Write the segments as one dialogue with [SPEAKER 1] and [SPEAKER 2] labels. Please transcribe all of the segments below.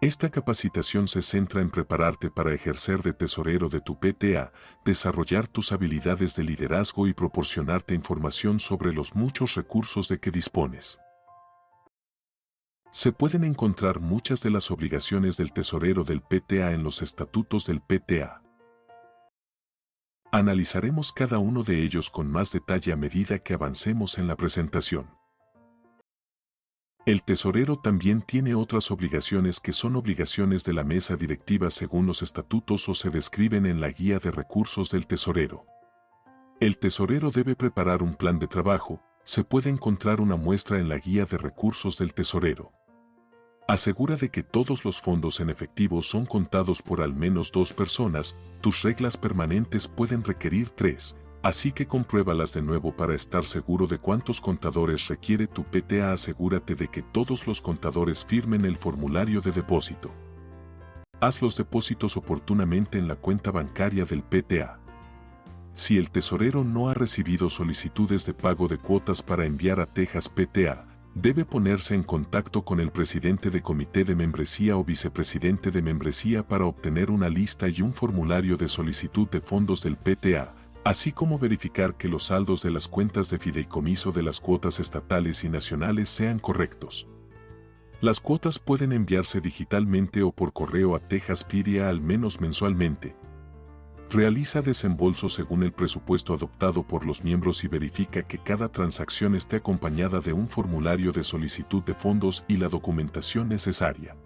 [SPEAKER 1] Esta capacitación se centra en prepararte para ejercer de tesorero de tu PTA, desarrollar tus habilidades de liderazgo y proporcionarte información sobre los muchos recursos de que dispones. Se pueden encontrar muchas de las obligaciones del tesorero del PTA en los estatutos del PTA. Analizaremos cada uno de ellos con más detalle a medida que avancemos en la presentación. El tesorero también tiene otras obligaciones que son obligaciones de la mesa directiva según los estatutos o se describen en la guía de recursos del tesorero. El tesorero debe preparar un plan de trabajo, se puede encontrar una muestra en la guía de recursos del tesorero. Asegura de que todos los fondos en efectivo son contados por al menos 2 personas, tus reglas permanentes pueden requerir 3, así que compruébalas de nuevo para estar seguro de cuántos contadores requiere tu PTA. Asegúrate de que todos los contadores firmen el formulario de depósito. Haz los depósitos oportunamente en la cuenta bancaria del PTA. Si el tesorero no ha recibido solicitudes de pago de cuotas para enviar a Texas PTA, debe ponerse en contacto con el presidente de comité de membresía o vicepresidente de membresía para obtener una lista y un formulario de solicitud de fondos del PTA, así como verificar que los saldos de las cuentas de fideicomiso de las cuotas estatales y nacionales sean correctos. Las cuotas pueden enviarse digitalmente o por correo a Texas PTA al menos mensualmente. Realiza desembolso según el presupuesto adoptado por los miembros y verifica que cada transacción esté acompañada de un formulario de solicitud de fondos y la documentación necesaria.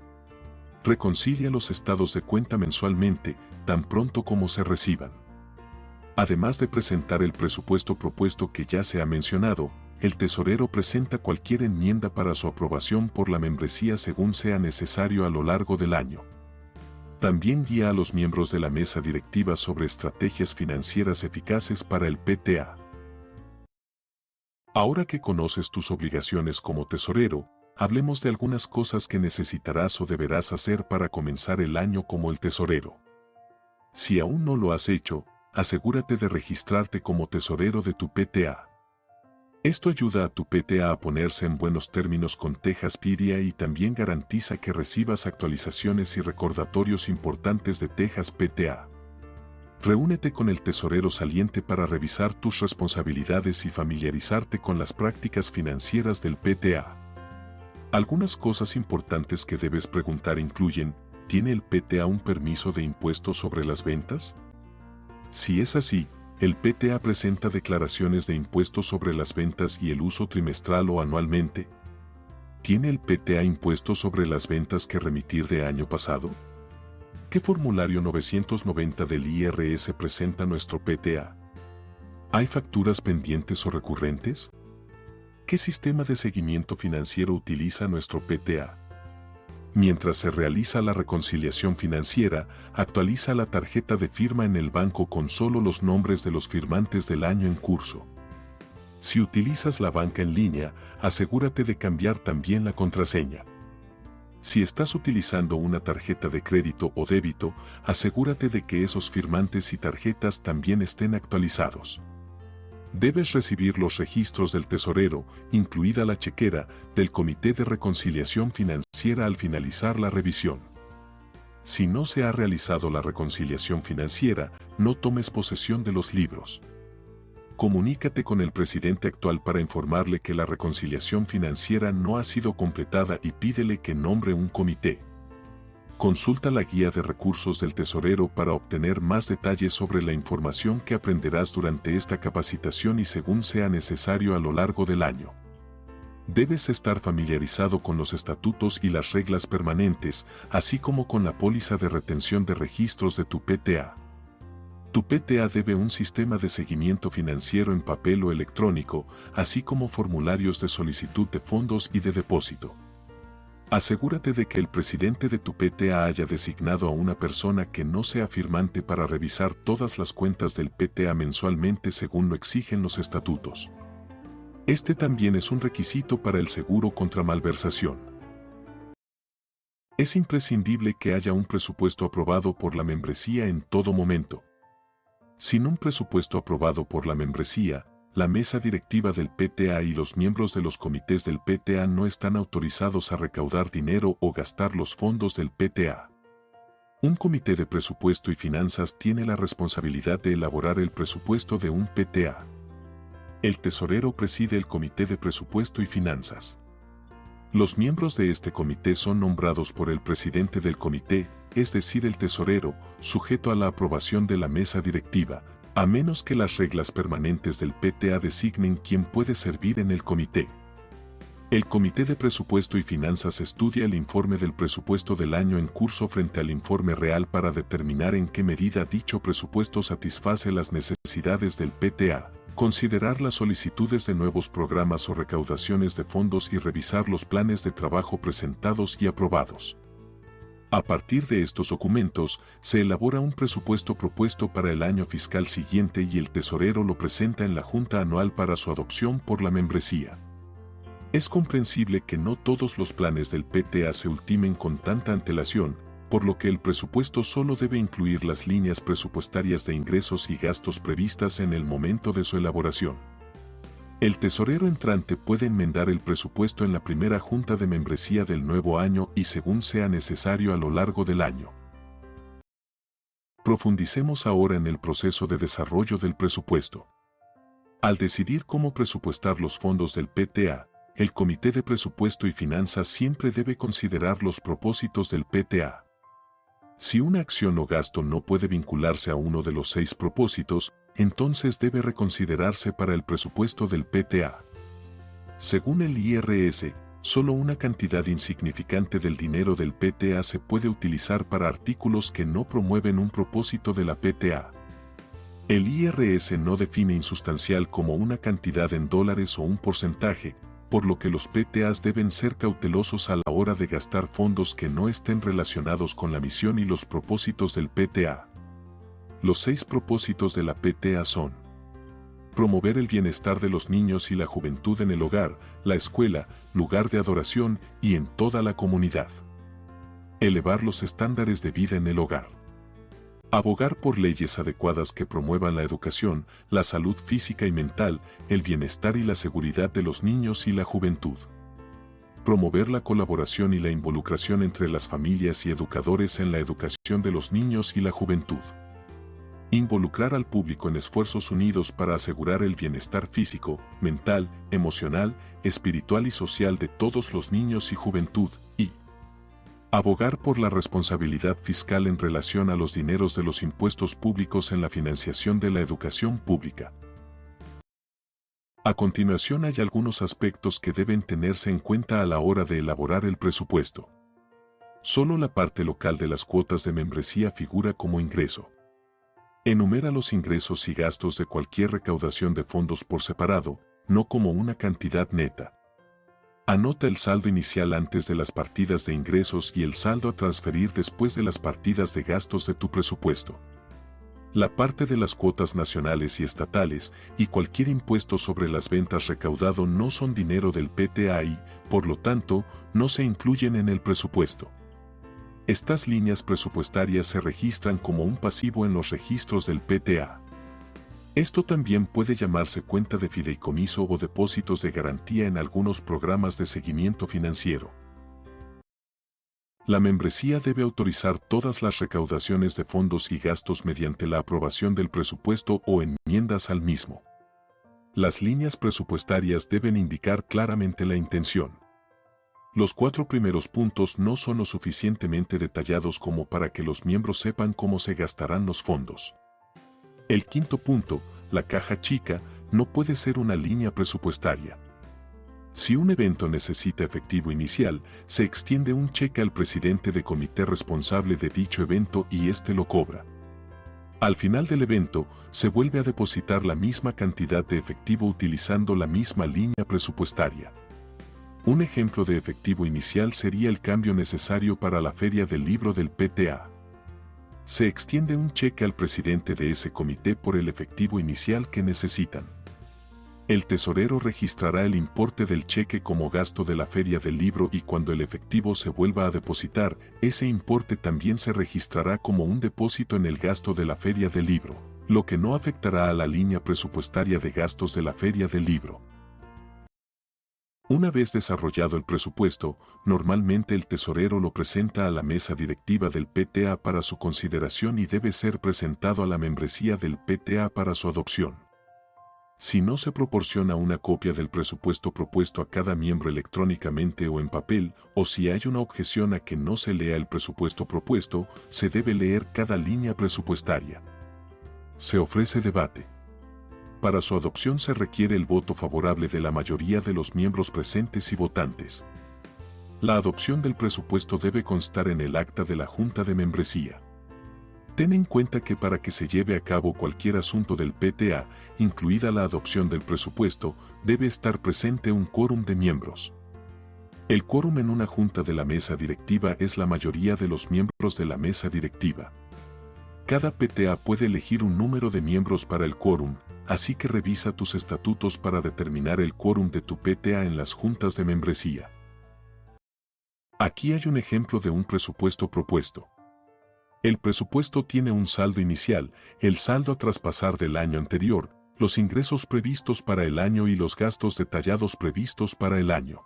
[SPEAKER 1] Reconcilia los estados de cuenta mensualmente, tan pronto como se reciban. Además de presentar el presupuesto propuesto que ya se ha mencionado, el tesorero presenta cualquier enmienda para su aprobación por la membresía según sea necesario a lo largo del año. También guía a los miembros de la mesa directiva sobre estrategias financieras eficaces para el PTA. Ahora que conoces tus obligaciones como tesorero, hablemos de algunas cosas que necesitarás o deberás hacer para comenzar el año como el tesorero. Si aún no lo has hecho, asegúrate de registrarte como tesorero de tu PTA. Esto ayuda a tu PTA a ponerse en buenos términos con Texas PTA y también garantiza que recibas actualizaciones y recordatorios importantes de Texas PTA. Reúnete con el tesorero saliente para revisar tus responsabilidades y familiarizarte con las prácticas financieras del PTA. Algunas cosas importantes que debes preguntar incluyen: ¿tiene el PTA un permiso de impuestos sobre las ventas? Si es así, el PTA presenta declaraciones de impuestos sobre las ventas y el uso trimestral o anualmente. ¿Tiene el PTA impuestos sobre las ventas que remitir de año pasado? ¿Qué formulario 990 del IRS presenta nuestro PTA? ¿Hay facturas pendientes o recurrentes? ¿Qué sistema de seguimiento financiero utiliza nuestro PTA? Mientras se realiza la reconciliación financiera, actualiza la tarjeta de firma en el banco con solo los nombres de los firmantes del año en curso. Si utilizas la banca en línea, asegúrate de cambiar también la contraseña. Si estás utilizando una tarjeta de crédito o débito, asegúrate de que esos firmantes y tarjetas también estén actualizados. Debes recibir los registros del tesorero, incluida la chequera, del Comité de Reconciliación Financiera al finalizar la revisión. Si no se ha realizado la reconciliación financiera, no tomes posesión de los libros. Comunícate con el presidente actual para informarle que la reconciliación financiera no ha sido completada y pídele que nombre un comité. Consulta la guía de recursos del tesorero para obtener más detalles sobre la información que aprenderás durante esta capacitación y según sea necesario a lo largo del año. Debes estar familiarizado con los estatutos y las reglas permanentes, así como con la póliza de retención de registros de tu PTA. Tu PTA debe un sistema de seguimiento financiero en papel o electrónico, así como formularios de solicitud de fondos y de depósito. Asegúrate de que el presidente de tu PTA haya designado a una persona que no sea firmante para revisar todas las cuentas del PTA mensualmente según lo exigen los estatutos. Este también es un requisito para el seguro contra malversación. Es imprescindible que haya un presupuesto aprobado por la membresía en todo momento. Sin un presupuesto aprobado por la membresía, la mesa directiva del PTA y los miembros de los comités del PTA no están autorizados a recaudar dinero o gastar los fondos del PTA. Un comité de presupuesto y finanzas tiene la responsabilidad de elaborar el presupuesto de un PTA. El tesorero preside el comité de presupuesto y finanzas. Los miembros de este comité son nombrados por el presidente del comité, es decir, el tesorero, sujeto a la aprobación de la mesa directiva, a menos que las reglas permanentes del PTA designen quién puede servir en el comité. El Comité de Presupuesto y Finanzas estudia el informe del presupuesto del año en curso frente al informe real para determinar en qué medida dicho presupuesto satisface las necesidades del PTA, considerar las solicitudes de nuevos programas o recaudaciones de fondos y revisar los planes de trabajo presentados y aprobados. A partir de estos documentos, se elabora un presupuesto propuesto para el año fiscal siguiente y el tesorero lo presenta en la Junta Anual para su adopción por la membresía. Es comprensible que no todos los planes del PTA se ultimen con tanta antelación, por lo que el presupuesto solo debe incluir las líneas presupuestarias de ingresos y gastos previstas en el momento de su elaboración. El tesorero entrante puede enmendar el presupuesto en la primera junta de membresía del nuevo año y según sea necesario a lo largo del año. Profundicemos ahora en el proceso de desarrollo del presupuesto. Al decidir cómo presupuestar los fondos del PTA, el Comité de Presupuesto y Finanzas siempre debe considerar los propósitos del PTA. Si una acción o gasto no puede vincularse a uno de los 6 propósitos, entonces debe reconsiderarse para el presupuesto del PTA. Según el IRS, solo una cantidad insignificante del dinero del PTA se puede utilizar para artículos que no promueven un propósito de la PTA. El IRS no define insustancial como una cantidad en dólares o un porcentaje, por lo que los PTAs deben ser cautelosos a la hora de gastar fondos que no estén relacionados con la misión y los propósitos del PTA. Los 6 propósitos de la PTA son: promover el bienestar de los niños y la juventud en el hogar, la escuela, lugar de adoración y en toda la comunidad. Elevar los estándares de vida en el hogar. Abogar por leyes adecuadas que promuevan la educación, la salud física y mental, el bienestar y la seguridad de los niños y la juventud. Promover la colaboración y la involucración entre las familias y educadores en la educación de los niños y la juventud. Involucrar al público en esfuerzos unidos para asegurar el bienestar físico, mental, emocional, espiritual y social de todos los niños y juventud, y abogar por la responsabilidad fiscal en relación a los dineros de los impuestos públicos en la financiación de la educación pública. A continuación hay algunos aspectos que deben tenerse en cuenta a la hora de elaborar el presupuesto. Solo la parte local de las cuotas de membresía figura como ingreso. Enumera los ingresos y gastos de cualquier recaudación de fondos por separado, no como una cantidad neta. Anota el saldo inicial antes de las partidas de ingresos y el saldo a transferir después de las partidas de gastos de tu presupuesto. La parte de las cuotas nacionales y estatales y cualquier impuesto sobre las ventas recaudado no son dinero del PTA y, por lo tanto, no se incluyen en el presupuesto. Estas líneas presupuestarias se registran como un pasivo en los registros del PTA. Esto también puede llamarse cuenta de fideicomiso o depósitos de garantía en algunos programas de seguimiento financiero. La membresía debe autorizar todas las recaudaciones de fondos y gastos mediante la aprobación del presupuesto o enmiendas al mismo. Las líneas presupuestarias deben indicar claramente la intención. Los 4 primeros puntos no son lo suficientemente detallados como para que los miembros sepan cómo se gastarán los fondos. El 5º punto, la caja chica, no puede ser una línea presupuestaria. Si un evento necesita efectivo inicial, se extiende un cheque al presidente de comité responsable de dicho evento y éste lo cobra. Al final del evento, se vuelve a depositar la misma cantidad de efectivo utilizando la misma línea presupuestaria. Un ejemplo de efectivo inicial sería el cambio necesario para la feria del libro del PTA. Se extiende un cheque al presidente de ese comité por el efectivo inicial que necesitan. El tesorero registrará el importe del cheque como gasto de la feria del libro y cuando el efectivo se vuelva a depositar, ese importe también se registrará como un depósito en el gasto de la feria del libro. lo que no afectará a la línea presupuestaria de gastos de la Feria del Libro. Una vez desarrollado el presupuesto, normalmente el tesorero lo presenta a la mesa directiva del PTA para su consideración y debe ser presentado a la membresía del PTA para su adopción. Si no se proporciona una copia del presupuesto propuesto a cada miembro electrónicamente o en papel, o si hay una objeción a que no se lea el presupuesto propuesto, se debe leer cada línea presupuestaria. Se ofrece debate. Para su adopción se requiere el voto favorable de la mayoría de los miembros presentes y votantes. La adopción del presupuesto debe constar en el acta de la Junta de Membresía. Ten en cuenta que para que se lleve a cabo cualquier asunto del PTA, incluida la adopción del presupuesto, debe estar presente un quórum de miembros. El quórum en una junta de la mesa directiva es la mayoría de los miembros de la mesa directiva. Cada PTA puede elegir un número de miembros para el quórum, así que revisa tus estatutos para determinar el quórum de tu PTA en las juntas de membresía. Aquí hay un ejemplo de un presupuesto propuesto. El presupuesto tiene un saldo inicial, el saldo a traspasar del año anterior, los ingresos previstos para el año y los gastos detallados previstos para el año.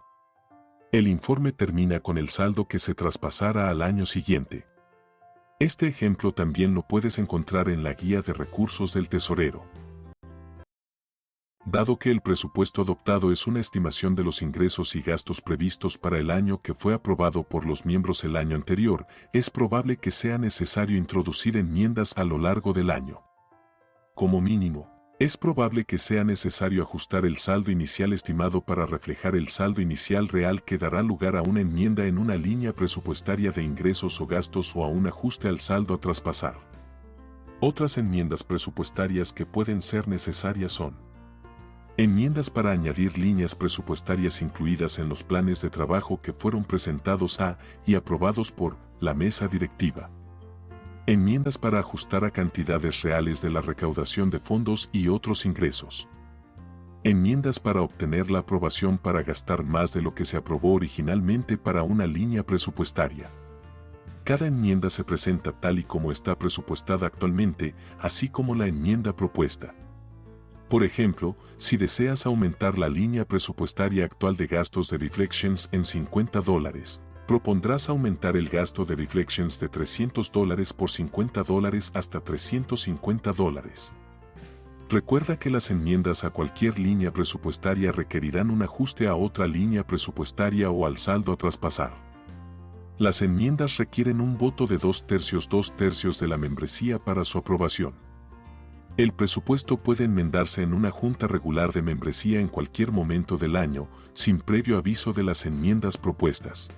[SPEAKER 1] El informe termina con el saldo que se traspasará al año siguiente. Este ejemplo también lo puedes encontrar en la guía de recursos del tesorero. Dado que el presupuesto adoptado es una estimación de los ingresos y gastos previstos para el año que fue aprobado por los miembros el año anterior, es probable que sea necesario introducir enmiendas a lo largo del año. Como mínimo, es probable que sea necesario ajustar el saldo inicial estimado para reflejar el saldo inicial real que dará lugar a una enmienda en una línea presupuestaria de ingresos o gastos o a un ajuste al saldo a traspasar. Otras enmiendas presupuestarias que pueden ser necesarias son: enmiendas para añadir líneas presupuestarias incluidas en los planes de trabajo que fueron presentados a y aprobados por la mesa directiva. Enmiendas para ajustar a cantidades reales de la recaudación de fondos y otros ingresos. Enmiendas para obtener la aprobación para gastar más de lo que se aprobó originalmente para una línea presupuestaria. Cada enmienda se presenta tal y como está presupuestada actualmente, así como la enmienda propuesta. Por ejemplo, si deseas aumentar la línea presupuestaria actual de gastos de Reflections en $50, propondrás aumentar el gasto de Reflections de $300 por $50 hasta $350. Recuerda que las enmiendas a cualquier línea presupuestaria requerirán un ajuste a otra línea presupuestaria o al saldo a traspasar. Las enmiendas requieren un voto de 2/3 de la membresía para su aprobación. El presupuesto puede enmendarse en una junta regular de membresía en cualquier momento del año, sin previo aviso de las enmiendas propuestas.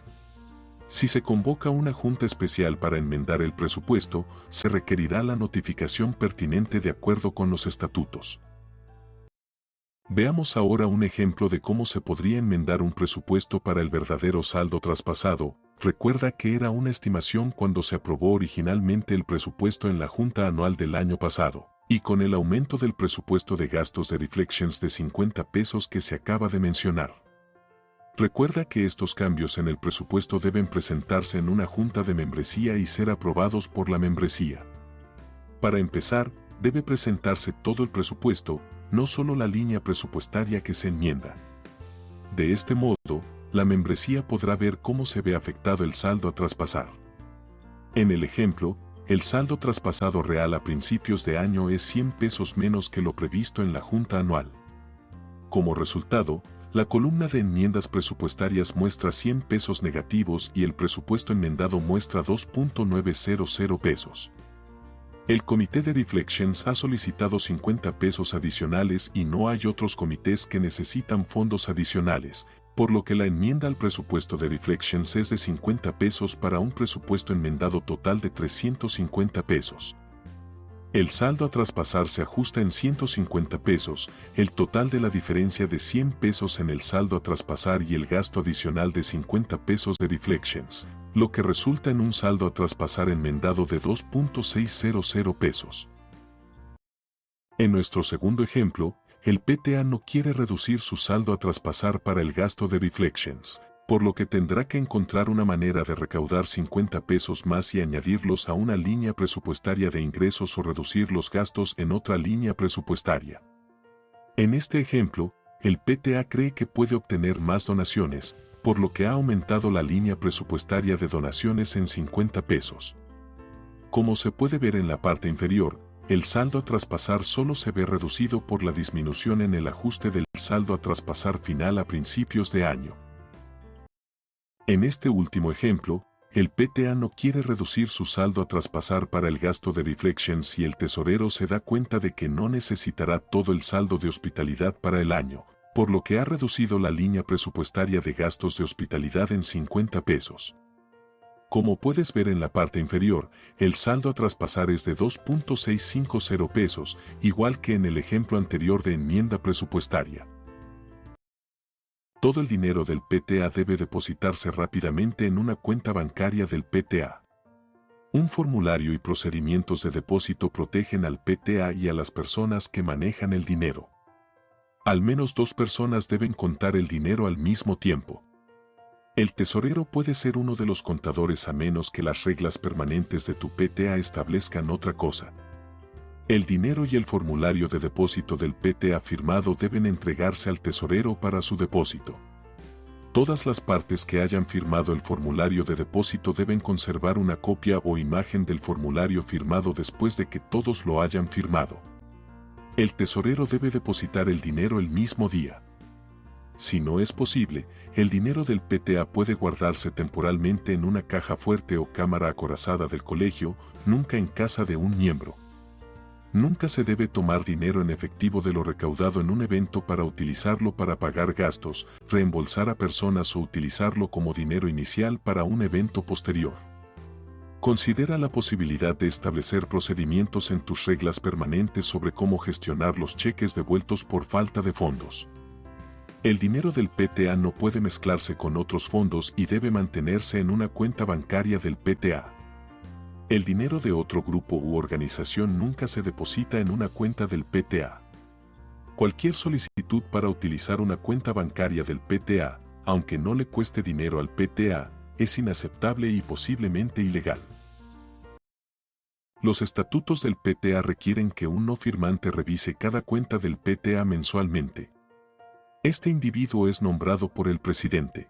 [SPEAKER 1] Si se convoca una junta especial para enmendar el presupuesto, se requerirá la notificación pertinente de acuerdo con los estatutos. Veamos ahora un ejemplo de cómo se podría enmendar un presupuesto para el verdadero saldo traspasado. Recuerda que era una estimación cuando se aprobó originalmente el presupuesto en la junta anual del año pasado. Y con el aumento del presupuesto de gastos de Reflections de $50 que se acaba de mencionar. Recuerda que estos cambios en el presupuesto deben presentarse en una junta de membresía y ser aprobados por la membresía. Para empezar, debe presentarse todo el presupuesto, no solo la línea presupuestaria que se enmienda. De este modo, la membresía podrá ver cómo se ve afectado el saldo a traspasar. En el ejemplo, el saldo traspasado real a principios de año es $100 menos que lo previsto en la junta anual. Como resultado, la columna de enmiendas presupuestarias muestra $100 negativos y el presupuesto enmendado muestra $2.900. El comité de Reflections ha solicitado $50 adicionales y no hay otros comités que necesitan fondos adicionales, por lo que la enmienda al presupuesto de Reflections es de $50 para un presupuesto enmendado total de $350. El saldo a traspasar se ajusta en $150, el total de la diferencia de $100 en el saldo a traspasar y el gasto adicional de $50 de Reflections, lo que resulta en un saldo a traspasar enmendado de $2.600. En nuestro segundo ejemplo, el PTA no quiere reducir su saldo a traspasar para el gasto de Reflections. por lo que tendrá que encontrar una manera de recaudar 50 pesos más y añadirlos a una línea presupuestaria de ingresos o reducir los gastos en otra línea presupuestaria. En este ejemplo, el PTA cree que puede obtener más donaciones, por lo que ha aumentado la línea presupuestaria de donaciones en 50 pesos. Como se puede ver en la parte inferior, el saldo a traspasar solo se ve reducido por la disminución en el ajuste del saldo a traspasar final a principios de año. En este último ejemplo, el PTA no quiere reducir su saldo a traspasar para el gasto de Reflections y el tesorero se da cuenta de que no necesitará todo el saldo de hospitalidad para el año, por lo que ha reducido la línea presupuestaria de gastos de hospitalidad en 50 pesos. Como puedes ver en la parte inferior, el saldo a traspasar es de 2.650 pesos, igual que en el ejemplo anterior de enmienda presupuestaria. Todo el dinero del PTA debe depositarse rápidamente en una cuenta bancaria del PTA. Un formulario y procedimientos de depósito protegen al PTA y a las personas que manejan el dinero. Al menos 2 personas deben contar el dinero al mismo tiempo. El tesorero puede ser uno de los contadores a menos que las reglas permanentes de tu PTA establezcan otra cosa. El dinero y el formulario de depósito del PTA firmado deben entregarse al tesorero para su depósito. Todas las partes que hayan firmado el formulario de depósito deben conservar una copia o imagen del formulario firmado después de que todos lo hayan firmado. El tesorero debe depositar el dinero el mismo día. Si no es posible, el dinero del PTA puede guardarse temporalmente en una caja fuerte o cámara acorazada del colegio, nunca en casa de un miembro. Nunca se debe tomar dinero en efectivo de lo recaudado en un evento para utilizarlo para pagar gastos, reembolsar a personas o utilizarlo como dinero inicial para un evento posterior. Considera la posibilidad de establecer procedimientos en tus reglas permanentes sobre cómo gestionar los cheques devueltos por falta de fondos. El dinero del PTA no puede mezclarse con otros fondos y debe mantenerse en una cuenta bancaria del PTA. El dinero de otro grupo u organización nunca se deposita en una cuenta del PTA. Cualquier solicitud para utilizar una cuenta bancaria del PTA, aunque no le cueste dinero al PTA, es inaceptable y posiblemente ilegal. Los estatutos del PTA requieren que un no firmante revise cada cuenta del PTA mensualmente. Este individuo es nombrado por el presidente.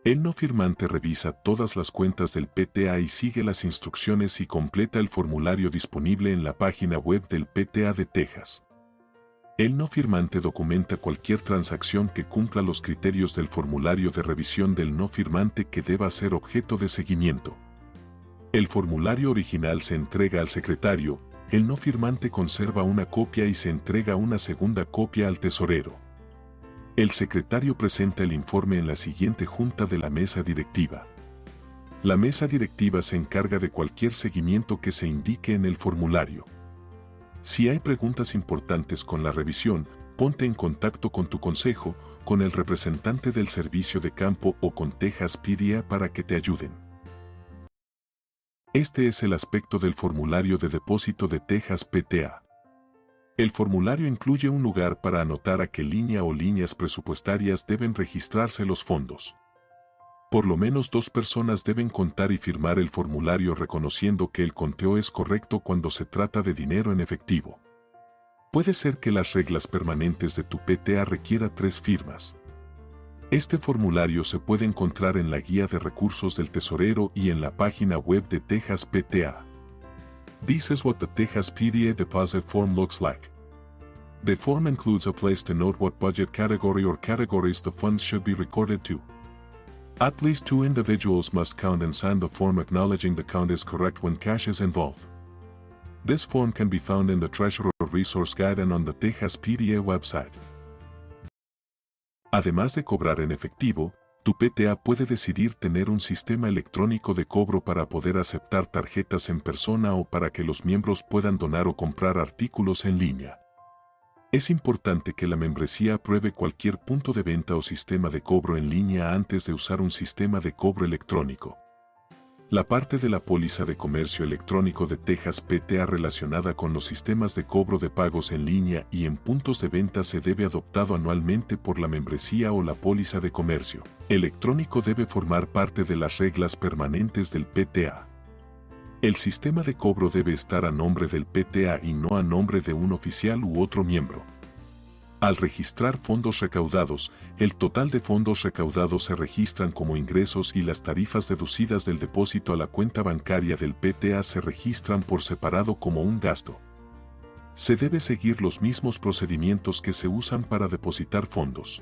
[SPEAKER 1] El no firmante revisa todas las cuentas del PTA y sigue las instrucciones y completa el formulario disponible en la página web del PTA de Texas. El no firmante documenta cualquier transacción que cumpla los criterios del formulario de revisión del no firmante que deba ser objeto de seguimiento. El formulario original se entrega al secretario, el no firmante conserva una copia y se entrega una segunda copia al tesorero. El secretario presenta el informe en la siguiente junta de la mesa directiva. La mesa directiva se encarga de cualquier seguimiento que se indique en el formulario. Si hay preguntas importantes con la revisión, ponte en contacto con tu consejo, con el representante del servicio de campo o con Texas PTA para que te ayuden. Este es el aspecto del formulario de depósito de Texas PTA. El formulario incluye un lugar para anotar a qué línea o líneas presupuestarias deben registrarse los fondos. Por lo menos 2 personas deben contar y firmar el formulario reconociendo que el conteo es correcto cuando se trata de dinero en efectivo. Puede ser que las reglas permanentes de tu PTA requiera 3 firmas. Este formulario se puede encontrar en la guía de recursos del tesorero y en la página web de Texas PTA. This is what the Texas PTA deposit form looks like. The form includes a place to note what budget category or categories the funds should be recorded to. At least 2 individuals must count and sign the form acknowledging the count is correct when cash is involved. This form can be found in the Treasurer Resource Guide and on the Texas PTA website. Además de cobrar en efectivo, tu PTA puede decidir tener un sistema electrónico de cobro para poder aceptar tarjetas en persona o para que los miembros puedan donar o comprar artículos en línea. Es importante que la membresía apruebe cualquier punto de venta o sistema de cobro en línea antes de usar un sistema de cobro electrónico. La parte de la póliza de comercio electrónico de Texas PTA relacionada con los sistemas de cobro de pagos en línea y en puntos de venta se debe adoptado anualmente por la membresía o la póliza de comercio electrónico debe formar parte de las reglas permanentes del PTA. El sistema de cobro debe estar a nombre del PTA y no a nombre de un oficial u otro miembro. Al registrar fondos recaudados, el total de fondos recaudados se registran como ingresos y las tarifas deducidas del depósito a la cuenta bancaria del PTA se registran por separado como un gasto. Se debe seguir los mismos procedimientos que se usan para depositar fondos.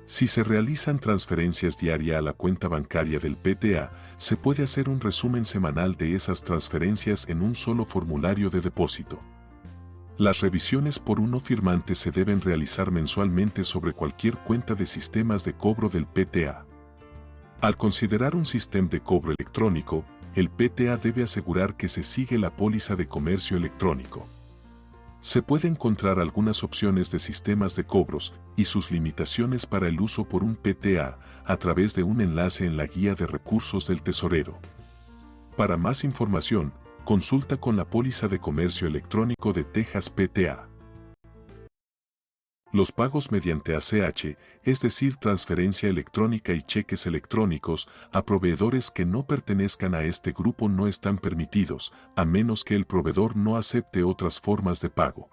[SPEAKER 1] Si se realizan transferencias diarias a la cuenta bancaria del PTA, se puede hacer un resumen semanal de esas transferencias en un solo formulario de depósito. Las revisiones por un firmante se deben realizar mensualmente sobre cualquier cuenta de sistemas de cobro del PTA. Al considerar un sistema de cobro electrónico, el PTA debe asegurar que se sigue la póliza de comercio electrónico. Se puede encontrar algunas opciones de sistemas de cobros y sus limitaciones para el uso por un PTA a través de un enlace en la guía de recursos del tesorero. Para más información, consulta con la póliza de comercio electrónico de Texas PTA. Los pagos mediante ACH, es decir, transferencia electrónica y cheques electrónicos, a proveedores que no pertenezcan a este grupo no están permitidos, a menos que el proveedor no acepte otras formas de pago.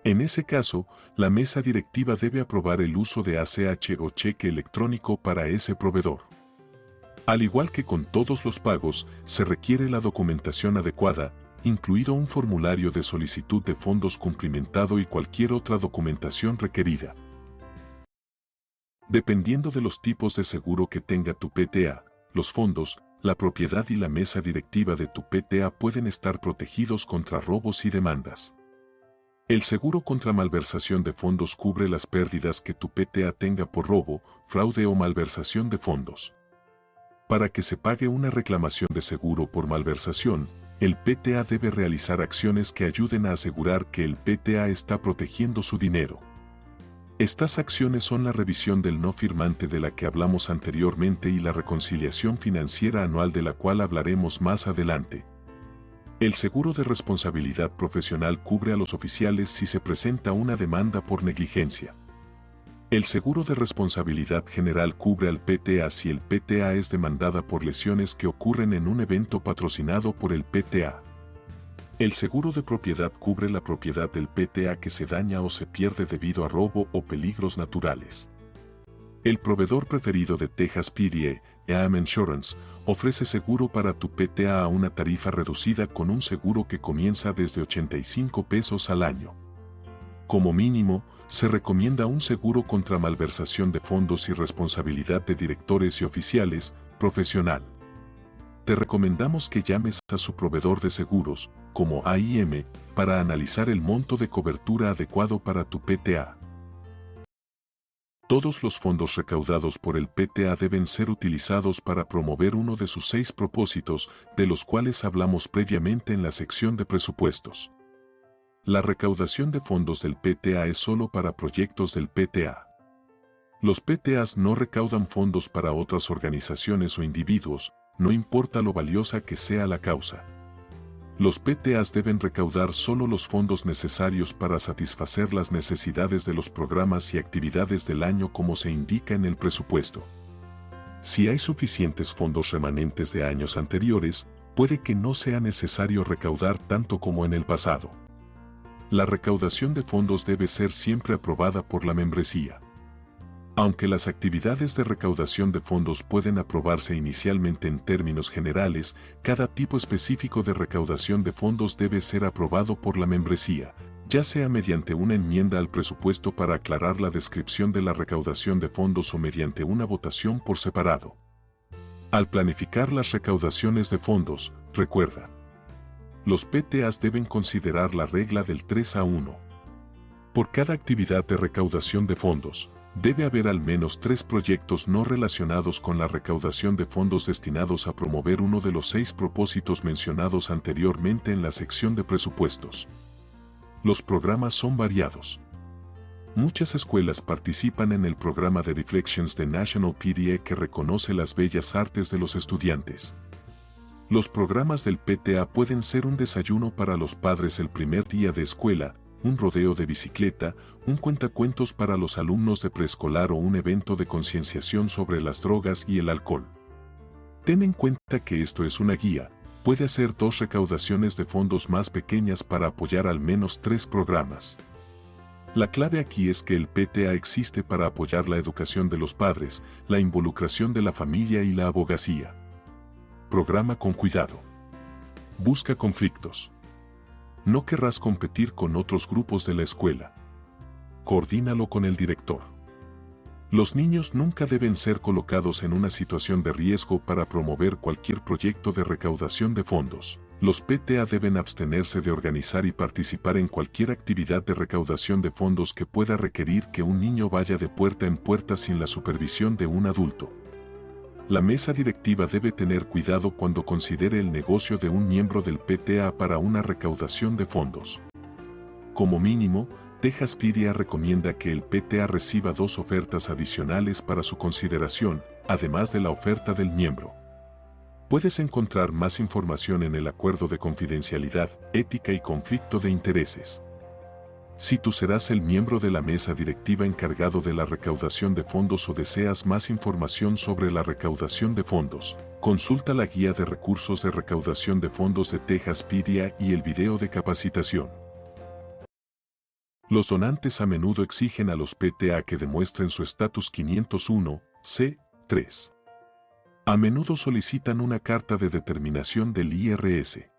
[SPEAKER 1] En ese caso, la mesa directiva debe aprobar el uso de ACH o cheque electrónico para ese proveedor. Al igual que con todos los pagos, se requiere la documentación adecuada, incluido un formulario de solicitud de fondos cumplimentado y cualquier otra documentación requerida. Dependiendo de los tipos de seguro que tenga tu PTA, los fondos, la propiedad y la mesa directiva de tu PTA pueden estar protegidos contra robos y demandas. El seguro contra malversación de fondos cubre las pérdidas que tu PTA tenga por robo, fraude o malversación de fondos. Para que se pague una reclamación de seguro por malversación, el PTA debe realizar acciones que ayuden a asegurar que el PTA está protegiendo su dinero. Estas acciones son la revisión del no firmante de la que hablamos anteriormente y la reconciliación financiera anual de la cual hablaremos más adelante. El seguro de responsabilidad profesional cubre a los oficiales si se presenta una demanda por negligencia. El seguro de responsabilidad general cubre al PTA si el PTA es demandada por lesiones que ocurren en un evento patrocinado por el PTA. El seguro de propiedad cubre la propiedad del PTA que se daña o se pierde debido a robo o peligros naturales. El proveedor preferido de Texas PTA, EAM Insurance, ofrece seguro para tu PTA a una tarifa reducida con un seguro que comienza desde $85 al año. Como mínimo, se recomienda un seguro contra malversación de fondos y responsabilidad de directores y oficiales, profesional. Te recomendamos que llames a su proveedor de seguros, como AIM, para analizar el monto de cobertura adecuado para tu PTA. Todos los fondos recaudados por el PTA deben ser utilizados para promover uno de sus 6 propósitos, de los cuales hablamos previamente en la sección de presupuestos. La recaudación de fondos del PTA es solo para proyectos del PTA. Los PTAs no recaudan fondos para otras organizaciones o individuos, no importa lo valiosa que sea la causa. Los PTAs deben recaudar solo los fondos necesarios para satisfacer las necesidades de los programas y actividades del año como se indica en el presupuesto. Si hay suficientes fondos remanentes de años anteriores, puede que no sea necesario recaudar tanto como en el pasado. La recaudación de fondos debe ser siempre aprobada por la membresía. Aunque las actividades de recaudación de fondos pueden aprobarse inicialmente en términos generales, cada tipo específico de recaudación de fondos debe ser aprobado por la membresía, ya sea mediante una enmienda al presupuesto para aclarar la descripción de la recaudación de fondos o mediante una votación por separado. Al planificar las recaudaciones de fondos, recuerda, los PTAs deben considerar la regla del 3-1. Por cada actividad de recaudación de fondos, debe haber al menos 3 proyectos no relacionados con la recaudación de fondos destinados a promover uno de los 6 propósitos mencionados anteriormente en la sección de presupuestos. Los programas son variados. Muchas escuelas participan en el programa de Reflections de National PTA que reconoce las bellas artes de los estudiantes. Los programas del PTA pueden ser un desayuno para los padres el primer día de escuela, un rodeo de bicicleta, un cuentacuentos para los alumnos de preescolar o un evento de concienciación sobre las drogas y el alcohol. Ten en cuenta que esto es una guía. Puede hacer 2 recaudaciones de fondos más pequeñas para apoyar al menos 3 programas. La clave aquí es que el PTA existe para apoyar la educación de los padres, la involucración de la familia y la abogacía. Programa con cuidado. Busca conflictos. No querrás competir con otros grupos de la escuela. Coordínalo con el director. Los niños nunca deben ser colocados en una situación de riesgo para promover cualquier proyecto de recaudación de fondos. Los PTA deben abstenerse de organizar y participar en cualquier actividad de recaudación de fondos que pueda requerir que un niño vaya de puerta en puerta sin la supervisión de un adulto. La mesa directiva debe tener cuidado cuando considere el negocio de un miembro del PTA para una recaudación de fondos. Como mínimo, Texas PTA recomienda que el PTA reciba 2 ofertas adicionales para su consideración, además de la oferta del miembro. Puedes encontrar más información en el Acuerdo de Confidencialidad, Ética y Conflicto de Intereses. Si tú serás el miembro de la mesa directiva encargado de la recaudación de fondos o deseas más información sobre la recaudación de fondos, consulta la guía de recursos de recaudación de fondos de Texas PTA y el video de capacitación. Los donantes a menudo exigen a los PTA que demuestren su estatus 501(c)(3). A menudo solicitan una carta de determinación del IRS.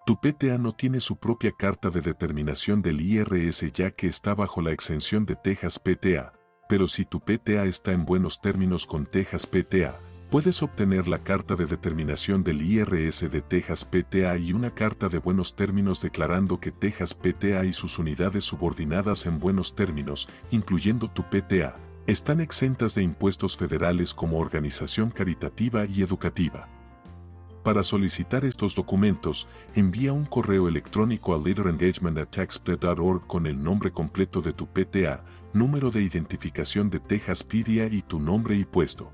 [SPEAKER 1] Tu PTA no tiene su propia carta de determinación del IRS ya que está bajo la exención de Texas PTA, pero si tu PTA está en buenos términos con Texas PTA, puedes obtener la carta de determinación del IRS de Texas PTA y una carta de buenos términos declarando que Texas PTA y sus unidades subordinadas en buenos términos, incluyendo tu PTA, están exentas de impuestos federales como organización caritativa y educativa. Para solicitar estos documentos, envía un correo electrónico a leaderengagement@taxpta.org con el nombre completo de tu PTA, número de identificación de Texas PTA y tu nombre y puesto.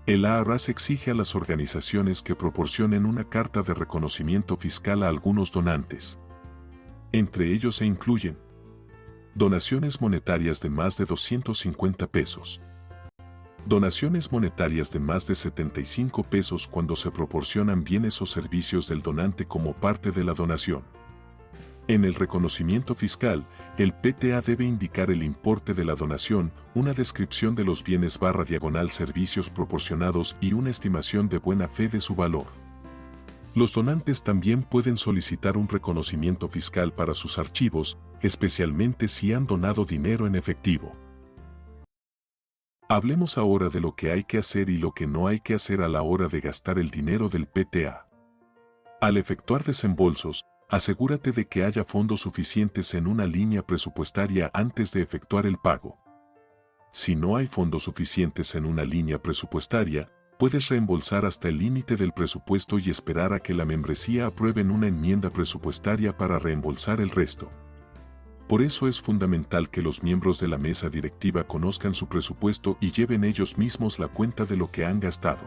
[SPEAKER 1] El IRS exige a las organizaciones que proporcionen una carta de reconocimiento fiscal a algunos donantes. Entre ellos se incluyen donaciones monetarias de más de 250 pesos. Donaciones monetarias de más de 75 pesos cuando se proporcionan bienes o servicios del donante como parte de la donación. En el reconocimiento fiscal, el PTA debe indicar el importe de la donación, una descripción de los bienes/servicios proporcionados y una estimación de buena fe de su valor. Los donantes también pueden solicitar un reconocimiento fiscal para sus archivos, especialmente si han donado dinero en efectivo. Hablemos ahora de lo que hay que hacer y lo que no hay que hacer a la hora de gastar el dinero del PTA. Al efectuar desembolsos, asegúrate de que haya fondos suficientes en una línea presupuestaria antes de efectuar el pago. Si no hay fondos suficientes en una línea presupuestaria, puedes reembolsar hasta el límite del presupuesto y esperar a que la membresía apruebe una enmienda presupuestaria para reembolsar el resto. Por eso es fundamental que los miembros de la mesa directiva conozcan su presupuesto y lleven ellos mismos la cuenta de lo que han gastado.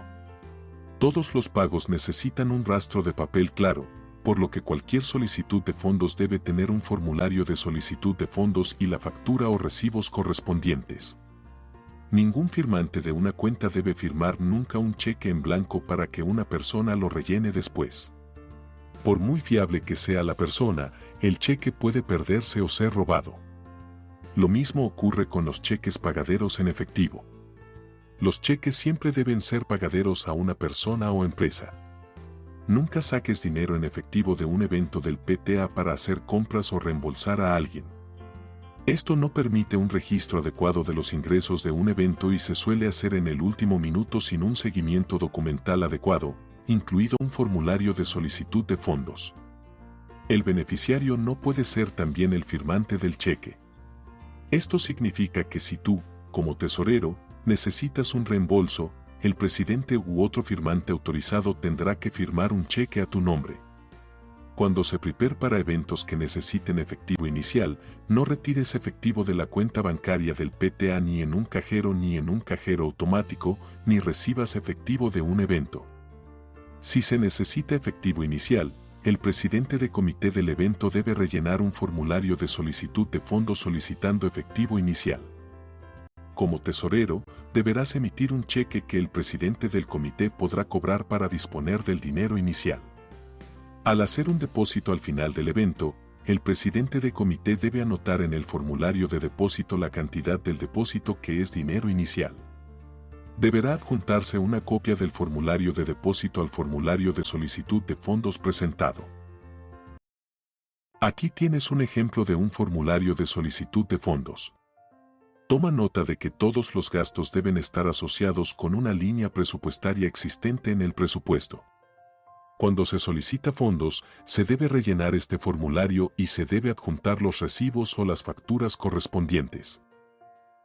[SPEAKER 1] Todos los pagos necesitan un rastro de papel claro, por lo que cualquier solicitud de fondos debe tener un formulario de solicitud de fondos y la factura o recibos correspondientes. Ningún firmante de una cuenta debe firmar nunca un cheque en blanco para que una persona lo rellene después. Por muy fiable que sea la persona, el cheque puede perderse o ser robado. Lo mismo ocurre con los cheques pagaderos en efectivo. Los cheques siempre deben ser pagaderos a una persona o empresa. Nunca saques dinero en efectivo de un evento del PTA para hacer compras o reembolsar a alguien. Esto no permite un registro adecuado de los ingresos de un evento y se suele hacer en el último minuto sin un seguimiento documental adecuado, incluido un formulario de solicitud de fondos. El beneficiario no puede ser también el firmante del cheque. Esto significa que si tú, como tesorero, necesitas un reembolso, el presidente u otro firmante autorizado tendrá que firmar un cheque a tu nombre. Cuando se prepare para eventos que necesiten efectivo inicial, no retires efectivo de la cuenta bancaria del PTA ni en un cajero automático, ni recibas efectivo de un evento. Si se necesita efectivo inicial, el presidente de comité del evento debe rellenar un formulario de solicitud de fondos solicitando efectivo inicial. Como tesorero, deberás emitir un cheque que el presidente del comité podrá cobrar para disponer del dinero inicial. Al hacer un depósito al final del evento, el presidente de comité debe anotar en el formulario de depósito la cantidad del depósito que es dinero inicial. Deberá adjuntarse una copia del formulario de depósito al formulario de solicitud de fondos presentado. Aquí tienes un ejemplo de un formulario de solicitud de fondos. Toma nota de que todos los gastos deben estar asociados con una línea presupuestaria existente en el presupuesto. Cuando se solicita fondos, se debe rellenar este formulario y se debe adjuntar los recibos o las facturas correspondientes.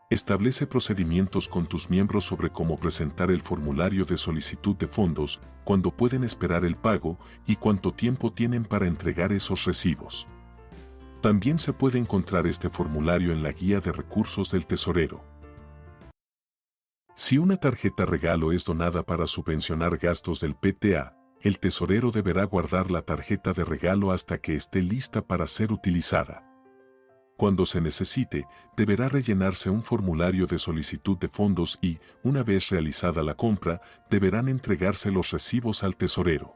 [SPEAKER 1] Establece procedimientos con tus miembros sobre cómo presentar el formulario de solicitud de fondos, cuándo pueden esperar el pago y cuánto tiempo tienen para entregar esos recibos. También se puede encontrar este formulario en la guía de recursos del tesorero. Si una tarjeta regalo es donada para subvencionar gastos del PTA, el tesorero deberá guardar la tarjeta de regalo hasta que esté lista para ser utilizada. Cuando se necesite, deberá rellenarse un formulario de solicitud de fondos y, una vez realizada la compra, deberán entregarse los recibos al tesorero.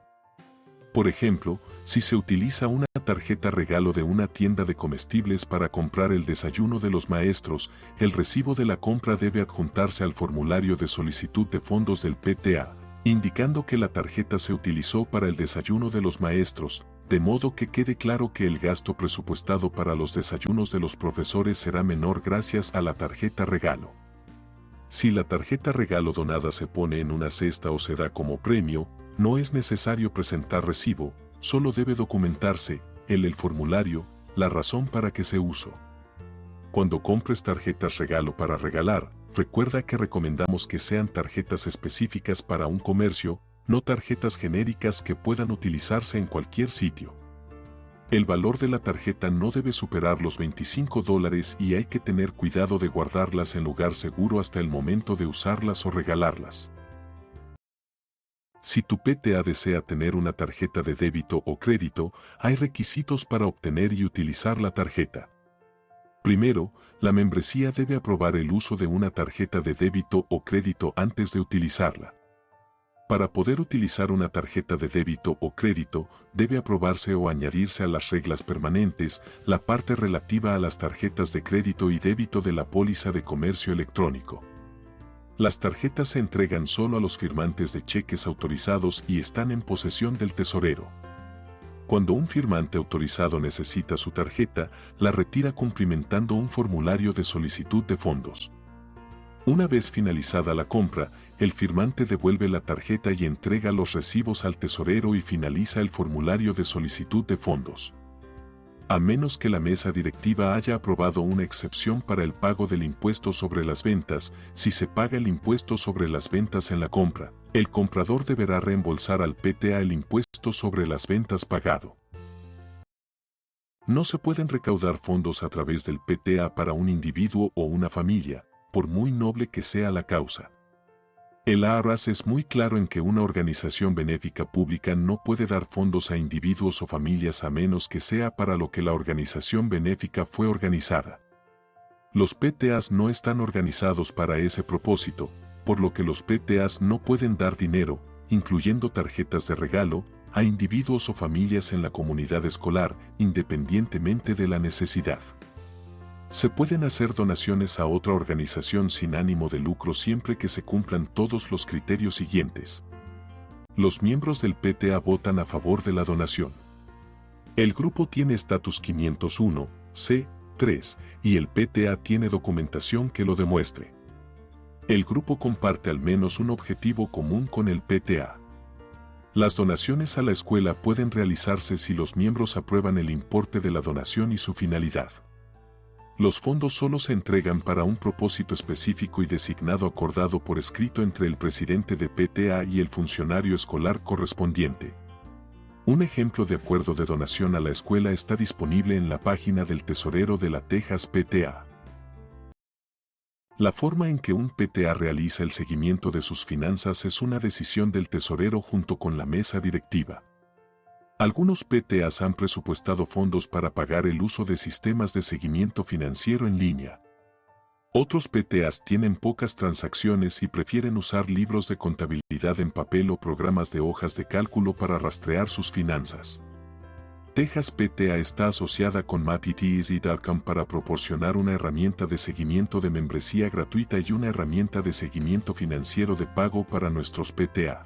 [SPEAKER 1] Por ejemplo, si se utiliza una tarjeta regalo de una tienda de comestibles para comprar el desayuno de los maestros, el recibo de la compra debe adjuntarse al formulario de solicitud de fondos del PTA, indicando que la tarjeta se utilizó para el desayuno de los maestros, de modo que quede claro que el gasto presupuestado para los desayunos de los profesores será menor gracias a la tarjeta regalo. Si la tarjeta regalo donada se pone en una cesta o se da como premio, no es necesario presentar recibo, solo debe documentarse, en el formulario, la razón para que se usó. Cuando compres tarjetas regalo para regalar, recuerda que recomendamos que sean tarjetas específicas para un comercio, no tarjetas genéricas que puedan utilizarse en cualquier sitio. El valor de la tarjeta no debe superar los $25 y hay que tener cuidado de guardarlas en lugar seguro hasta el momento de usarlas o regalarlas. Si tu PTA desea tener una tarjeta de débito o crédito, hay requisitos para obtener y utilizar la tarjeta. Primero, la membresía debe aprobar el uso de una tarjeta de débito o crédito antes de utilizarla. Para poder utilizar una tarjeta de débito o crédito, debe aprobarse o añadirse a las reglas permanentes la parte relativa a las tarjetas de crédito y débito de la póliza de comercio electrónico. Las tarjetas se entregan solo a los firmantes de cheques autorizados y están en posesión del tesorero. Cuando un firmante autorizado necesita su tarjeta, la retira cumplimentando un formulario de solicitud de fondos. Una vez finalizada la compra, el firmante devuelve la tarjeta y entrega los recibos al tesorero y finaliza el formulario de solicitud de fondos. A menos que la mesa directiva haya aprobado una excepción para el pago del impuesto sobre las ventas, si se paga el impuesto sobre las ventas en la compra, el comprador deberá reembolsar al PTA el impuesto sobre las ventas pagado. No se pueden recaudar fondos a través del PTA para un individuo o una familia, por muy noble que sea la causa. El IRS es muy claro en que una organización benéfica pública no puede dar fondos a individuos o familias a menos que sea para lo que la organización benéfica fue organizada. Los PTAs no están organizados para ese propósito, por lo que los PTAs no pueden dar dinero, incluyendo tarjetas de regalo, a individuos o familias en la comunidad escolar, independientemente de la necesidad. Se pueden hacer donaciones a otra organización sin ánimo de lucro siempre que se cumplan todos los criterios siguientes. Los miembros del PTA votan a favor de la donación. El grupo tiene estatus 501(c)(3) y el PTA tiene documentación que lo demuestre. El grupo comparte al menos un objetivo común con el PTA. Las donaciones a la escuela pueden realizarse si los miembros aprueban el importe de la donación y su finalidad. Los fondos solo se entregan para un propósito específico y designado acordado por escrito entre el presidente de PTA y el funcionario escolar correspondiente. Un ejemplo de acuerdo de donación a la escuela está disponible en la página del tesorero de la Texas PTA. La forma en que un PTA realiza el seguimiento de sus finanzas es una decisión del tesorero junto con la mesa directiva. Algunos PTAs han presupuestado fondos para pagar el uso de sistemas de seguimiento financiero en línea. Otros PTAs tienen pocas transacciones y prefieren usar libros de contabilidad en papel o programas de hojas de cálculo para rastrear sus finanzas. Texas PTA está asociada con MapItEasy.com para proporcionar una herramienta de seguimiento de membresía gratuita y una herramienta de seguimiento financiero de pago para nuestros PTA.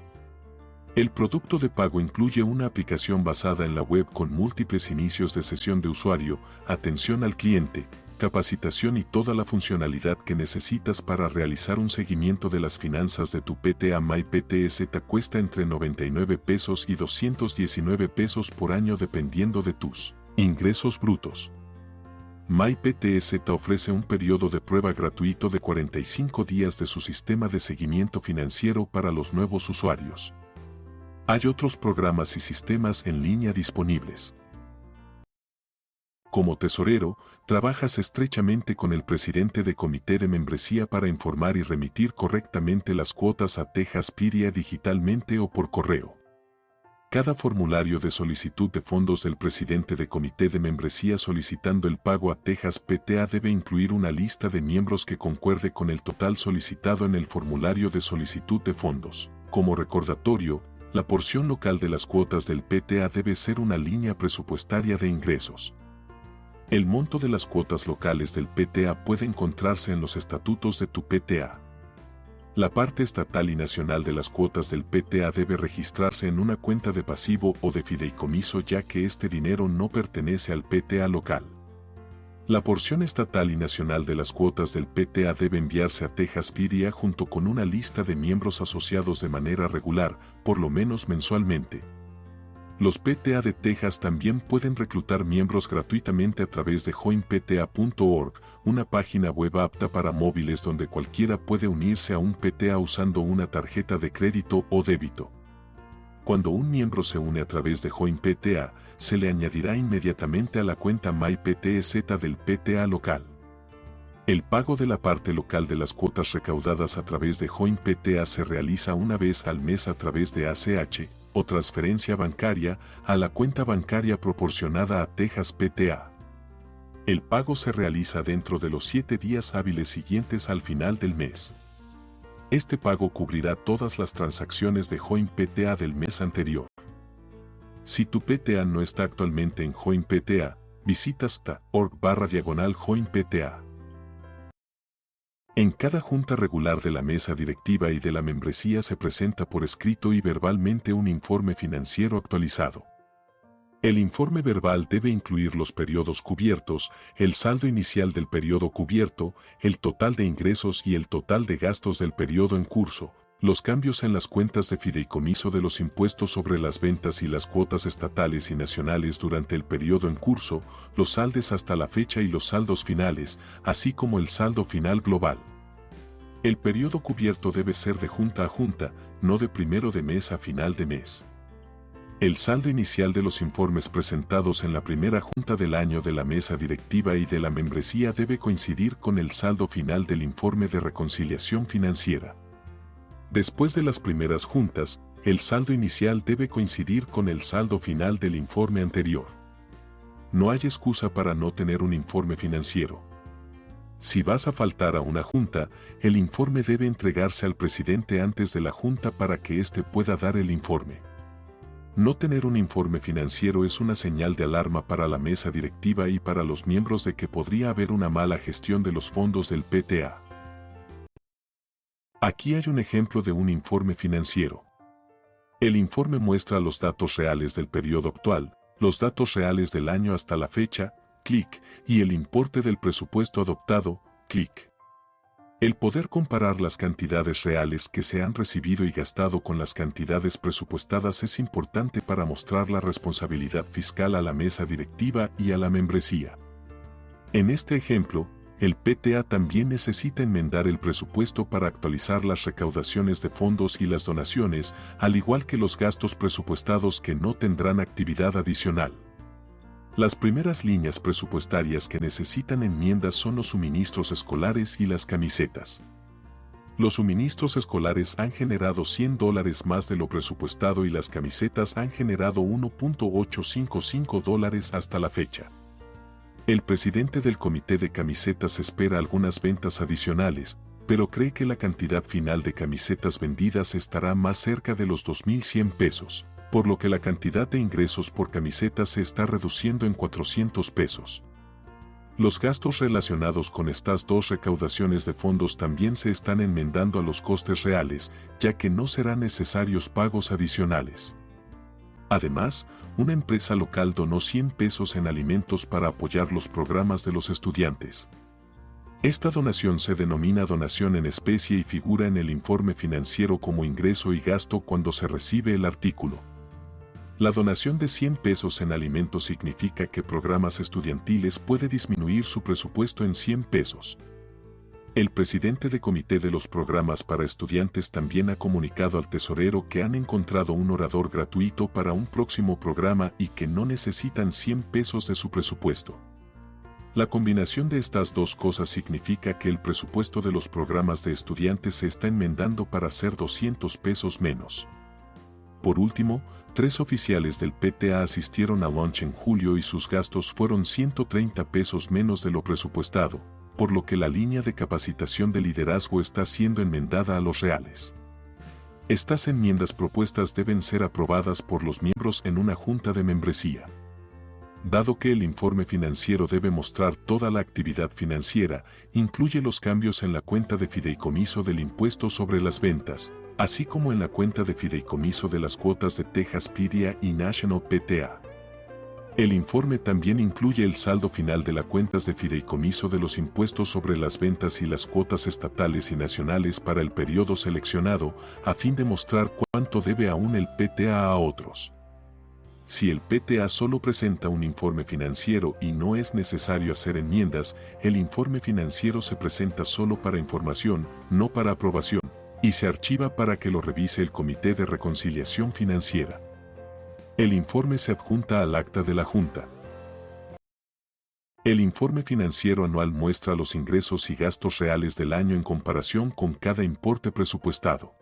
[SPEAKER 1] El producto de pago incluye una aplicación basada en la web con múltiples inicios de sesión de usuario, atención al cliente, capacitación y toda la funcionalidad que necesitas para realizar un seguimiento de las finanzas de tu PTA. MyPTS te cuesta entre $99 y $219 por año dependiendo de tus ingresos brutos. MyPTS te ofrece un periodo de prueba gratuito de 45 días de su sistema de seguimiento financiero para los nuevos usuarios. Hay otros programas y sistemas en línea disponibles. Como tesorero, trabajas estrechamente con el presidente de comité de membresía para informar y remitir correctamente las cuotas a Texas PTA digitalmente o por correo. Cada formulario de solicitud de fondos del presidente de comité de membresía solicitando el pago a Texas PTA debe incluir una lista de miembros que concuerde con el total solicitado en el formulario de solicitud de fondos. Como recordatorio, la porción local de las cuotas del PTA debe ser una línea presupuestaria de ingresos. El monto de las cuotas locales del PTA puede encontrarse en los estatutos de tu PTA. La parte estatal y nacional de las cuotas del PTA debe registrarse en una cuenta de pasivo o de fideicomiso, ya que este dinero no pertenece al PTA local. La porción estatal y nacional de las cuotas del PTA debe enviarse a Texas PTA junto con una lista de miembros asociados de manera regular, por lo menos mensualmente. Los PTA de Texas también pueden reclutar miembros gratuitamente a través de joinpta.org, una página web apta para móviles donde cualquiera puede unirse a un PTA usando una tarjeta de crédito o débito. Cuando un miembro se une a través de JoinPTA, se le añadirá inmediatamente a la cuenta MyPTS del PTA local. El pago de la parte local de las cuotas recaudadas a través de JoinPTA se realiza una vez al mes a través de ACH o transferencia bancaria a la cuenta bancaria proporcionada a Texas PTA. El pago se realiza dentro de los 7 días hábiles siguientes al final del mes. Este pago cubrirá todas las transacciones de JoinPTA del mes anterior. Si tu PTA no está actualmente en JoinPTA, visita sta.org/JoinPTA. En cada junta regular de la mesa directiva y de la membresía se presenta por escrito y verbalmente un informe financiero actualizado. El informe verbal debe incluir los periodos cubiertos, el saldo inicial del periodo cubierto, el total de ingresos y el total de gastos del periodo en curso, los cambios en las cuentas de fideicomiso de los impuestos sobre las ventas y las cuotas estatales y nacionales durante el periodo en curso, los saldos hasta la fecha y los saldos finales, así como el saldo final global. El periodo cubierto debe ser de junta a junta, no de primero de mes a final de mes. El saldo inicial de los informes presentados en la primera junta del año de la mesa directiva y de la membresía debe coincidir con el saldo final del informe de reconciliación financiera. Después de las primeras juntas, el saldo inicial debe coincidir con el saldo final del informe anterior. No hay excusa para no tener un informe financiero. Si vas a faltar a una junta, el informe debe entregarse al presidente antes de la junta para que éste pueda dar el informe. No tener un informe financiero es una señal de alarma para la mesa directiva y para los miembros de que podría haber una mala gestión de los fondos del PTA. Aquí hay un ejemplo de un informe financiero. El informe muestra los datos reales del periodo actual, los datos reales del año hasta la fecha, clic, y el importe del presupuesto adoptado, clic. El poder comparar las cantidades reales que se han recibido y gastado con las cantidades presupuestadas es importante para mostrar la responsabilidad fiscal a la mesa directiva y a la membresía. En este ejemplo, el PTA también necesita enmendar el presupuesto para actualizar las recaudaciones de fondos y las donaciones, al igual que los gastos presupuestados que no tendrán actividad adicional. Las primeras líneas presupuestarias que necesitan enmiendas son los suministros escolares y las camisetas. Los suministros escolares han generado $100 más de lo presupuestado y las camisetas han generado $1.855 hasta la fecha. El presidente del comité de camisetas espera algunas ventas adicionales, pero cree que la cantidad final de camisetas vendidas estará más cerca de los $2,100, por lo que la cantidad de ingresos por camiseta se está reduciendo en $400. Los gastos relacionados con estas dos recaudaciones de fondos también se están enmendando a los costes reales, ya que no serán necesarios pagos adicionales. Además, una empresa local donó $100 en alimentos para apoyar los programas de los estudiantes. Esta donación se denomina donación en especie y figura en el informe financiero como ingreso y gasto cuando se recibe el artículo. La donación de $100 en alimentos significa que programas estudiantiles puede disminuir su presupuesto en $100. El presidente de comité de los programas para estudiantes también ha comunicado al tesorero que han encontrado un orador gratuito para un próximo programa y que no necesitan $100 de su presupuesto. La combinación de estas dos cosas significa que el presupuesto de los programas de estudiantes se está enmendando para ser $200 menos. Por último, 3 oficiales del PTA asistieron a lunch en julio y sus gastos fueron $130 menos de lo presupuestado, por lo que la línea de capacitación de liderazgo está siendo enmendada a los reales. Estas enmiendas propuestas deben ser aprobadas por los miembros en una junta de membresía. Dado que el informe financiero debe mostrar toda la actividad financiera, incluye los cambios en la cuenta de fideicomiso del impuesto sobre las ventas, así como en la cuenta de fideicomiso de las cuotas de Texas PDA y National PTA. El informe también incluye el saldo final de las cuentas de fideicomiso de los impuestos sobre las ventas y las cuotas estatales y nacionales para el periodo seleccionado, a fin de mostrar cuánto debe aún el PTA a otros. Si el PTA solo presenta un informe financiero y no es necesario hacer enmiendas, el informe financiero se presenta solo para información, no para aprobación, y se archiva para que lo revise el Comité de Reconciliación Financiera. El informe se adjunta al acta de la Junta. El informe financiero anual muestra los ingresos y gastos reales del año en comparación con cada importe presupuestado.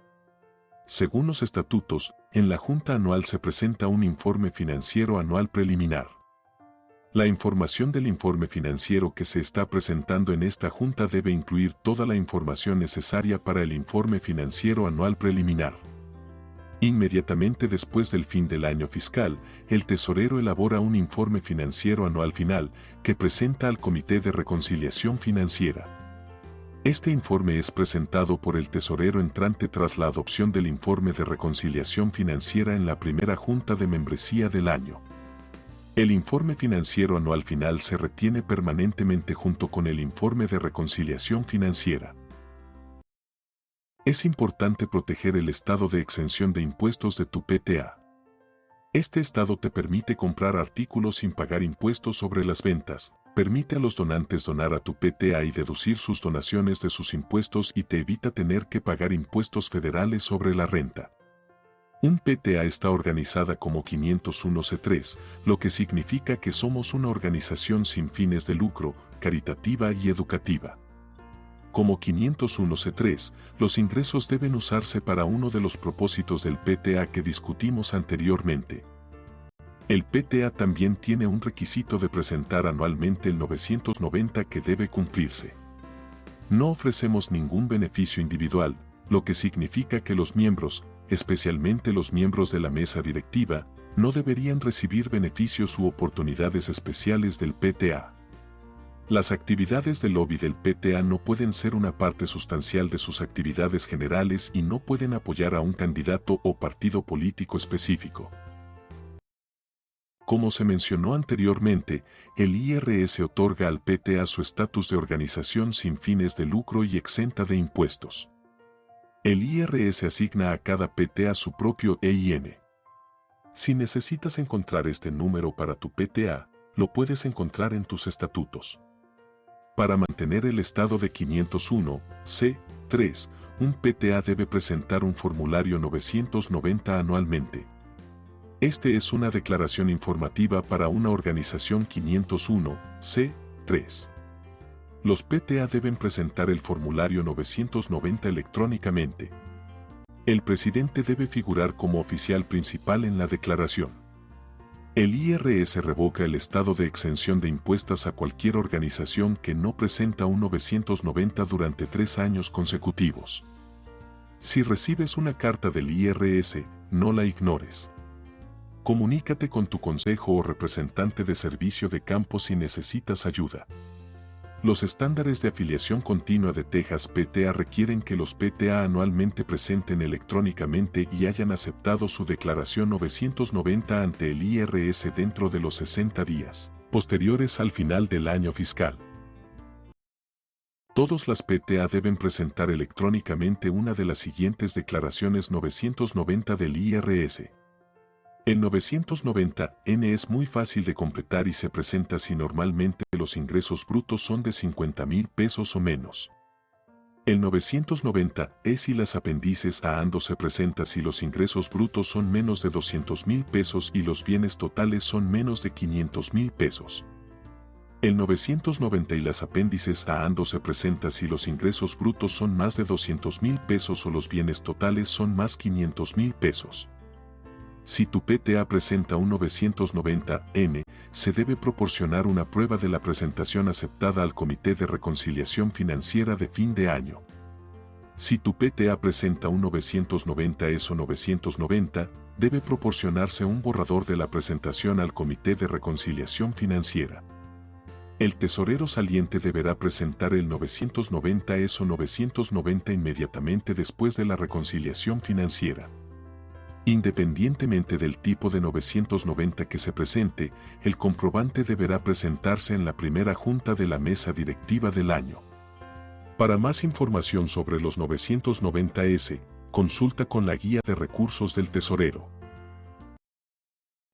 [SPEAKER 1] Según los estatutos, en la Junta Anual se presenta un informe financiero anual preliminar. La información del informe financiero que se está presentando en esta Junta debe incluir toda la información necesaria para el informe financiero anual preliminar. Inmediatamente después del fin del año fiscal, el tesorero elabora un informe financiero anual final que presenta al Comité de Reconciliación Financiera. Este informe es presentado por el tesorero entrante tras la adopción del informe de reconciliación financiera en la primera junta de membresía del año. El informe financiero anual final se retiene permanentemente junto con el informe de reconciliación financiera. Es importante proteger el estado de exención de impuestos de tu PTA. Este estado te permite comprar artículos sin pagar impuestos sobre las ventas, permite a los donantes donar a tu PTA y deducir sus donaciones de sus impuestos y te evita tener que pagar impuestos federales sobre la renta. Un PTA está organizada como 501c3, lo que significa que somos una organización sin fines de lucro, caritativa y educativa. Como 501c3, los ingresos deben usarse para uno de los propósitos del PTA que discutimos anteriormente. El PTA también tiene un requisito de presentar anualmente el 990 que debe cumplirse. No ofrecemos ningún beneficio individual, lo que significa que los miembros, especialmente los miembros de la mesa directiva, no deberían recibir beneficios u oportunidades especiales del PTA. Las actividades del lobby del PTA no pueden ser una parte sustancial de sus actividades generales y no pueden apoyar a un candidato o partido político específico. Como se mencionó anteriormente, el IRS otorga al PTA su estatus de organización sin fines de lucro y exenta de impuestos. El IRS asigna a cada PTA su propio EIN. Si necesitas encontrar este número para tu PTA, lo puedes encontrar en tus estatutos. Para mantener el estado de 501(c)(3), un PTA debe presentar un formulario 990 anualmente. Este es una declaración informativa para una organización 501, C3. Los PTA deben presentar el formulario 990 electrónicamente. El presidente debe figurar como oficial principal en la declaración. El IRS revoca el estado de exención de impuestos a cualquier organización que no presenta un 990 durante 3 años consecutivos. Si recibes una carta del IRS, no la ignores. Comunícate con tu consejo o representante de servicio de campo si necesitas ayuda. Los estándares de afiliación continua de Texas PTA requieren que los PTA anualmente presenten electrónicamente y hayan aceptado su declaración 990 ante el IRS dentro de los 60 días posteriores al final del año fiscal. Todas las PTA deben presentar electrónicamente una de las siguientes declaraciones 990 del IRS. El 990N es muy fácil de completar y se presenta si normalmente los ingresos brutos son de 50,000 pesos o menos. El 990E si las apéndices a ANDO se presenta si los ingresos brutos son menos de 200,000 pesos y los bienes totales son menos de 500,000 pesos. El 990 y las apéndices a ANDO se presenta si los ingresos brutos son más de 200,000 pesos o los bienes totales son más 500,000 pesos. Si tu PTA presenta un 990N, se debe proporcionar una prueba de la presentación aceptada al Comité de Reconciliación Financiera de fin de año. Si tu PTA presenta un 990S o 990, debe proporcionarse un borrador de la presentación al Comité de Reconciliación Financiera. El tesorero saliente deberá presentar el 990S o 990 inmediatamente después de la reconciliación financiera. Independientemente del tipo de 990 que se presente, el comprobante deberá presentarse en la primera junta de la mesa directiva del año. Para más información sobre los 990S, consulta con la guía de recursos del tesorero.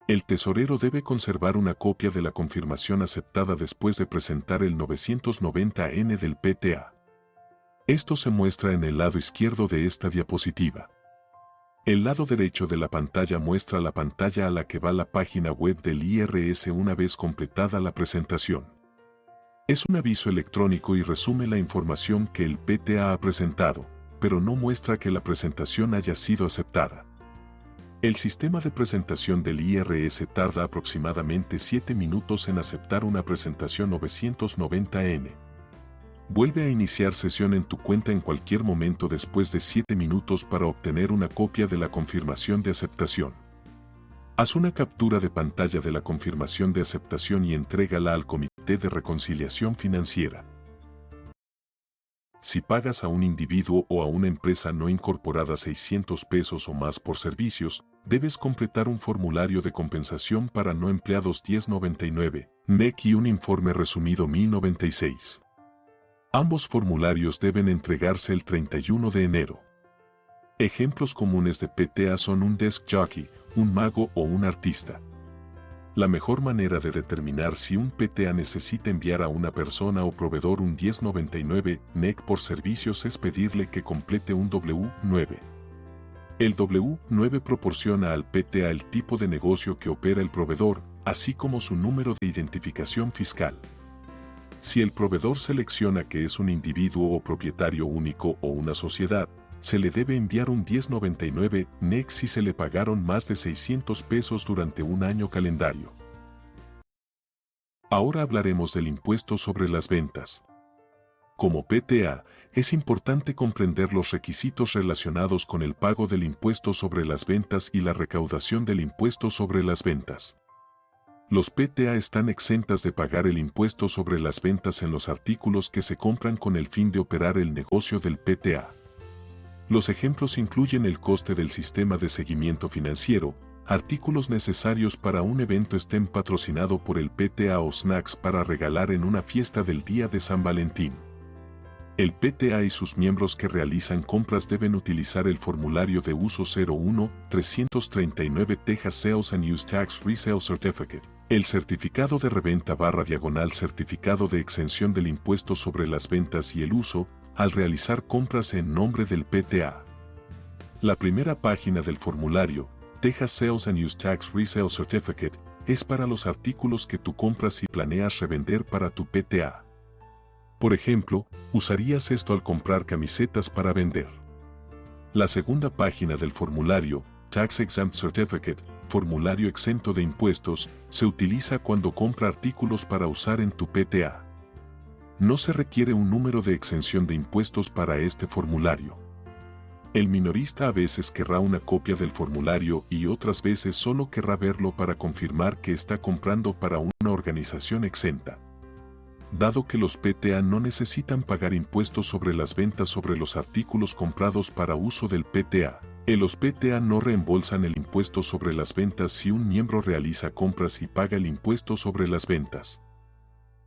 [SPEAKER 1] El tesorero debe conservar una copia de la confirmación aceptada después de presentar el 990N del PTA. Esto se muestra en el lado izquierdo de esta diapositiva. El lado derecho de la pantalla muestra la pantalla a la que va la página web del IRS una vez completada la presentación. Es un aviso electrónico y resume la información que el PTA ha presentado, pero no muestra que la presentación haya sido aceptada. El sistema de presentación del IRS tarda aproximadamente 7 minutos en aceptar una presentación 990N. Vuelve a iniciar sesión en tu cuenta en cualquier momento después de 7 minutos para obtener una copia de la confirmación de aceptación. Haz una captura de pantalla de la confirmación de aceptación y entrégala al Comité de Reconciliación Financiera. Si pagas a un individuo o a una empresa no incorporada 600 pesos o más por servicios, debes completar un formulario de compensación para no empleados 1099, NEC y un informe resumido 1096. Ambos formularios deben entregarse el 31 de enero. Ejemplos comunes de PTA son un desk jockey, un mago o un artista. La mejor manera de determinar si un PTA necesita enviar a una persona o proveedor un 1099 NEC por servicios es pedirle que complete un W9. El W9 proporciona al PTA el tipo de negocio que opera el proveedor, así como su número de identificación fiscal. Si el proveedor selecciona que es un individuo o propietario único o una sociedad, se le debe enviar un 1099 NEC si se le pagaron más de 600 pesos durante un año calendario. Ahora hablaremos del impuesto sobre las ventas. Como PTA, es importante comprender los requisitos relacionados con el pago del impuesto sobre las ventas y la recaudación del impuesto sobre las ventas. Los PTA están exentas de pagar el impuesto sobre las ventas en los artículos que se compran con el fin de operar el negocio del PTA. Los ejemplos incluyen el coste del sistema de seguimiento financiero, artículos necesarios para un evento STEM patrocinado por el PTA o snacks para regalar en una fiesta del Día de San Valentín. El PTA y sus miembros que realizan compras deben utilizar el formulario de uso 01-339 Texas Sales and Use Tax Resale Certificate, el certificado de reventa / certificado de exención del impuesto sobre las ventas y el uso, al realizar compras en nombre del PTA. La primera página del formulario Texas Sales and Use Tax Resale Certificate es para los artículos que tú compras y planeas revender para tu PTA. Por ejemplo, usarías esto al comprar camisetas para vender. La segunda página del formulario, Tax Exempt Certificate, formulario exento de impuestos, se utiliza cuando compra artículos para usar en tu PTA. No se requiere un número de exención de impuestos para este formulario. El minorista a veces querrá una copia del formulario y otras veces solo querrá verlo para confirmar que está comprando para una organización exenta. Dado que los PTA no necesitan pagar impuestos sobre las ventas sobre los artículos comprados para uso del PTA, los PTA no reembolsan el impuesto sobre las ventas si un miembro realiza compras y paga el impuesto sobre las ventas.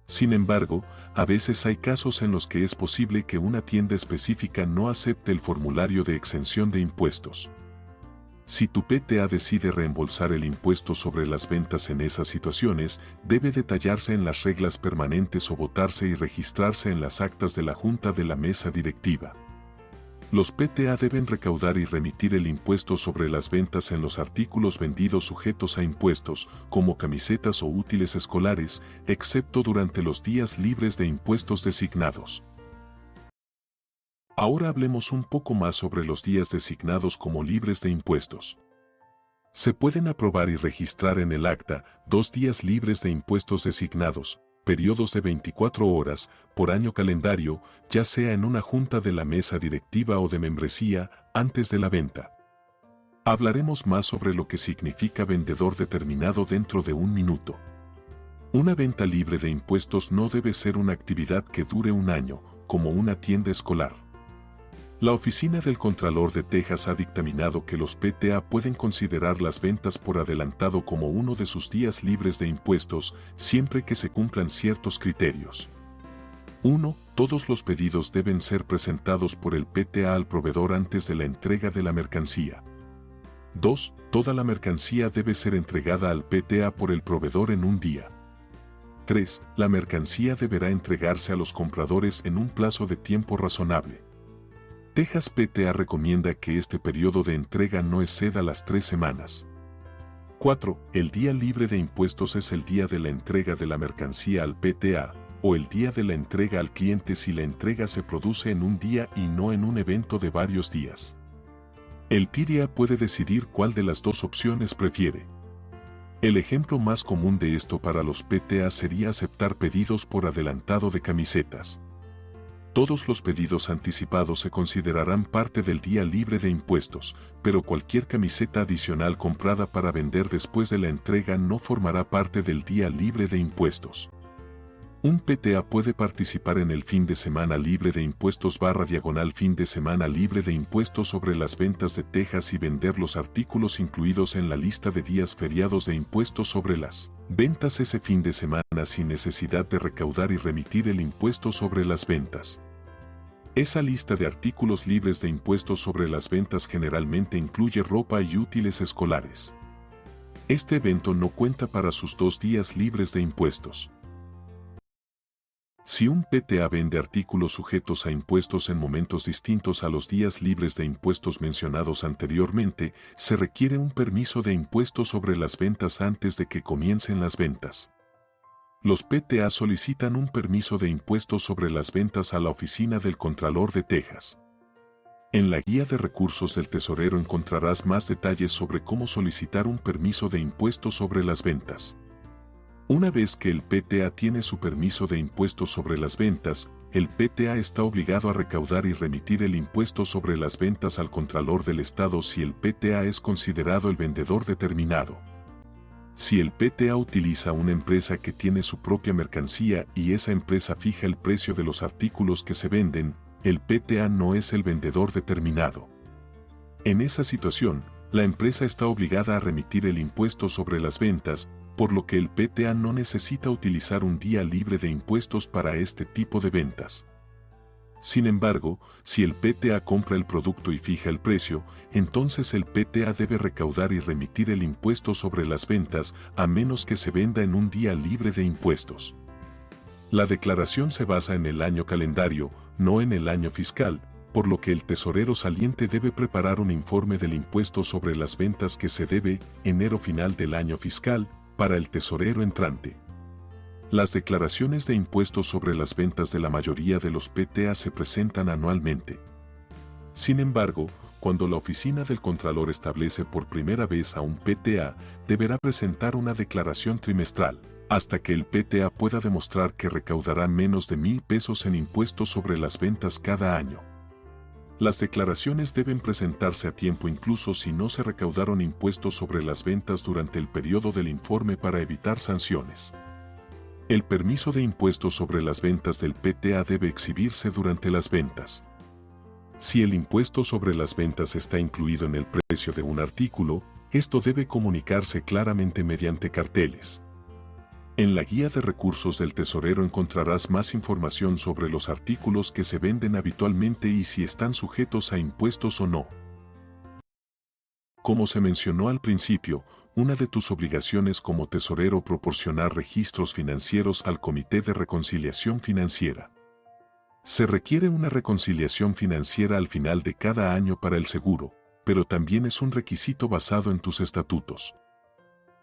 [SPEAKER 1] Sin embargo, a veces hay casos en los que es posible que una tienda específica no acepte el formulario de exención de impuestos. Si tu PTA decide reembolsar el impuesto sobre las ventas en esas situaciones, debe detallarse en las reglas permanentes o votarse y registrarse en las actas de la Junta de la Mesa Directiva. Los PTA deben recaudar y remitir el impuesto sobre las ventas en los artículos vendidos sujetos a impuestos, como camisetas o útiles escolares, excepto durante los días libres de impuestos designados. Ahora hablemos un poco más sobre los días designados como libres de impuestos. Se pueden aprobar y registrar en el acta 2 días libres de impuestos designados, periodos de 24 horas, por año calendario, ya sea en una junta de la mesa directiva o de membresía, antes de la venta. Hablaremos más sobre lo que significa vendedor determinado dentro de un minuto. Una venta libre de impuestos no debe ser una actividad que dure un año, como una tienda escolar. La Oficina del Contralor de Texas ha dictaminado que los PTA pueden considerar las ventas por adelantado como uno de sus días libres de impuestos, siempre que se cumplan ciertos criterios. 1. Todos los pedidos deben ser presentados por el PTA al proveedor antes de la entrega de la mercancía. 2. Toda la mercancía debe ser entregada al PTA por el proveedor en un día. 3. La mercancía deberá entregarse a los compradores en un plazo de tiempo razonable. Texas PTA recomienda que este periodo de entrega no exceda las 3 semanas. 4. El día libre de impuestos es el día de la entrega de la mercancía al PTA, o el día de la entrega al cliente si la entrega se produce en un día y no en un evento de varios días. El PTA puede decidir cuál de las dos opciones prefiere. El ejemplo más común de esto para los PTA sería aceptar pedidos por adelantado de camisetas. Todos los pedidos anticipados se considerarán parte del día libre de impuestos, pero cualquier camiseta adicional comprada para vender después de la entrega no formará parte del día libre de impuestos. Un PTA puede participar en el fin de semana libre de impuestos / fin de semana libre de impuestos sobre las ventas de Texas y vender los artículos incluidos en la lista de días feriados de impuestos sobre las ventas ese fin de semana sin necesidad de recaudar y remitir el impuesto sobre las ventas. Esa lista de artículos libres de impuestos sobre las ventas generalmente incluye ropa y útiles escolares. Este evento no cuenta para sus 2 días libres de impuestos. Si un PTA vende artículos sujetos a impuestos en momentos distintos a los días libres de impuestos mencionados anteriormente, se requiere un permiso de impuestos sobre las ventas antes de que comiencen las ventas. Los PTA solicitan un permiso de impuestos sobre las ventas a la Oficina del Contralor de Texas. En la guía de recursos del tesorero encontrarás más detalles sobre cómo solicitar un permiso de impuestos sobre las ventas. Una vez que el PTA tiene su permiso de impuestos sobre las ventas, el PTA está obligado a recaudar y remitir el impuesto sobre las ventas al Contralor del Estado si el PTA es considerado el vendedor determinado. Si el PTA utiliza una empresa que tiene su propia mercancía y esa empresa fija el precio de los artículos que se venden, el PTA no es el vendedor determinado. En esa situación, la empresa está obligada a remitir el impuesto sobre las ventas, por lo que el PTA no necesita utilizar un día libre de impuestos para este tipo de ventas. Sin embargo, si el PTA compra el producto y fija el precio, entonces el PTA debe recaudar y remitir el impuesto sobre las ventas a menos que se venda en un día libre de impuestos. La declaración se basa en el año calendario, no en el año fiscal, por lo que el tesorero saliente debe preparar un informe del impuesto sobre las ventas que se debe, enero final del año fiscal, para el tesorero entrante. Las declaraciones de impuestos sobre las ventas de la mayoría de los PTA se presentan anualmente. Sin embargo, cuando la oficina del Contralor establece por primera vez a un PTA, deberá presentar una declaración trimestral, hasta que el PTA pueda demostrar que recaudará menos de 1,000 pesos en impuestos sobre las ventas cada año. Las declaraciones deben presentarse a tiempo incluso si no se recaudaron impuestos sobre las ventas durante el periodo del informe para evitar sanciones. El permiso de impuestos sobre las ventas del PTA debe exhibirse durante las ventas. Si el impuesto sobre las ventas está incluido en el precio de un artículo, esto debe comunicarse claramente mediante carteles. En la guía de recursos del tesorero encontrarás más información sobre los artículos que se venden habitualmente y si están sujetos a impuestos o no. Como se mencionó al principio, una de tus obligaciones como tesorero es proporcionar registros financieros al Comité de Reconciliación Financiera. Se requiere una reconciliación financiera al final de cada año para el seguro, pero también es un requisito basado en tus estatutos.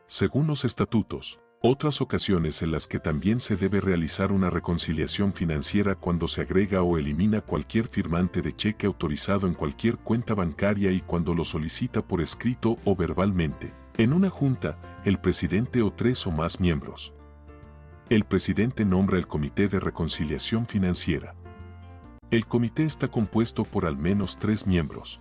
[SPEAKER 1] Según los estatutos, otras ocasiones en las que también se debe realizar una reconciliación financiera cuando se agrega o elimina cualquier firmante de cheque autorizado en cualquier cuenta bancaria y cuando lo solicita por escrito o verbalmente, en una junta, el presidente o 3 o más miembros. El presidente nombra el Comité de Reconciliación Financiera. El comité está compuesto por al menos 3 miembros.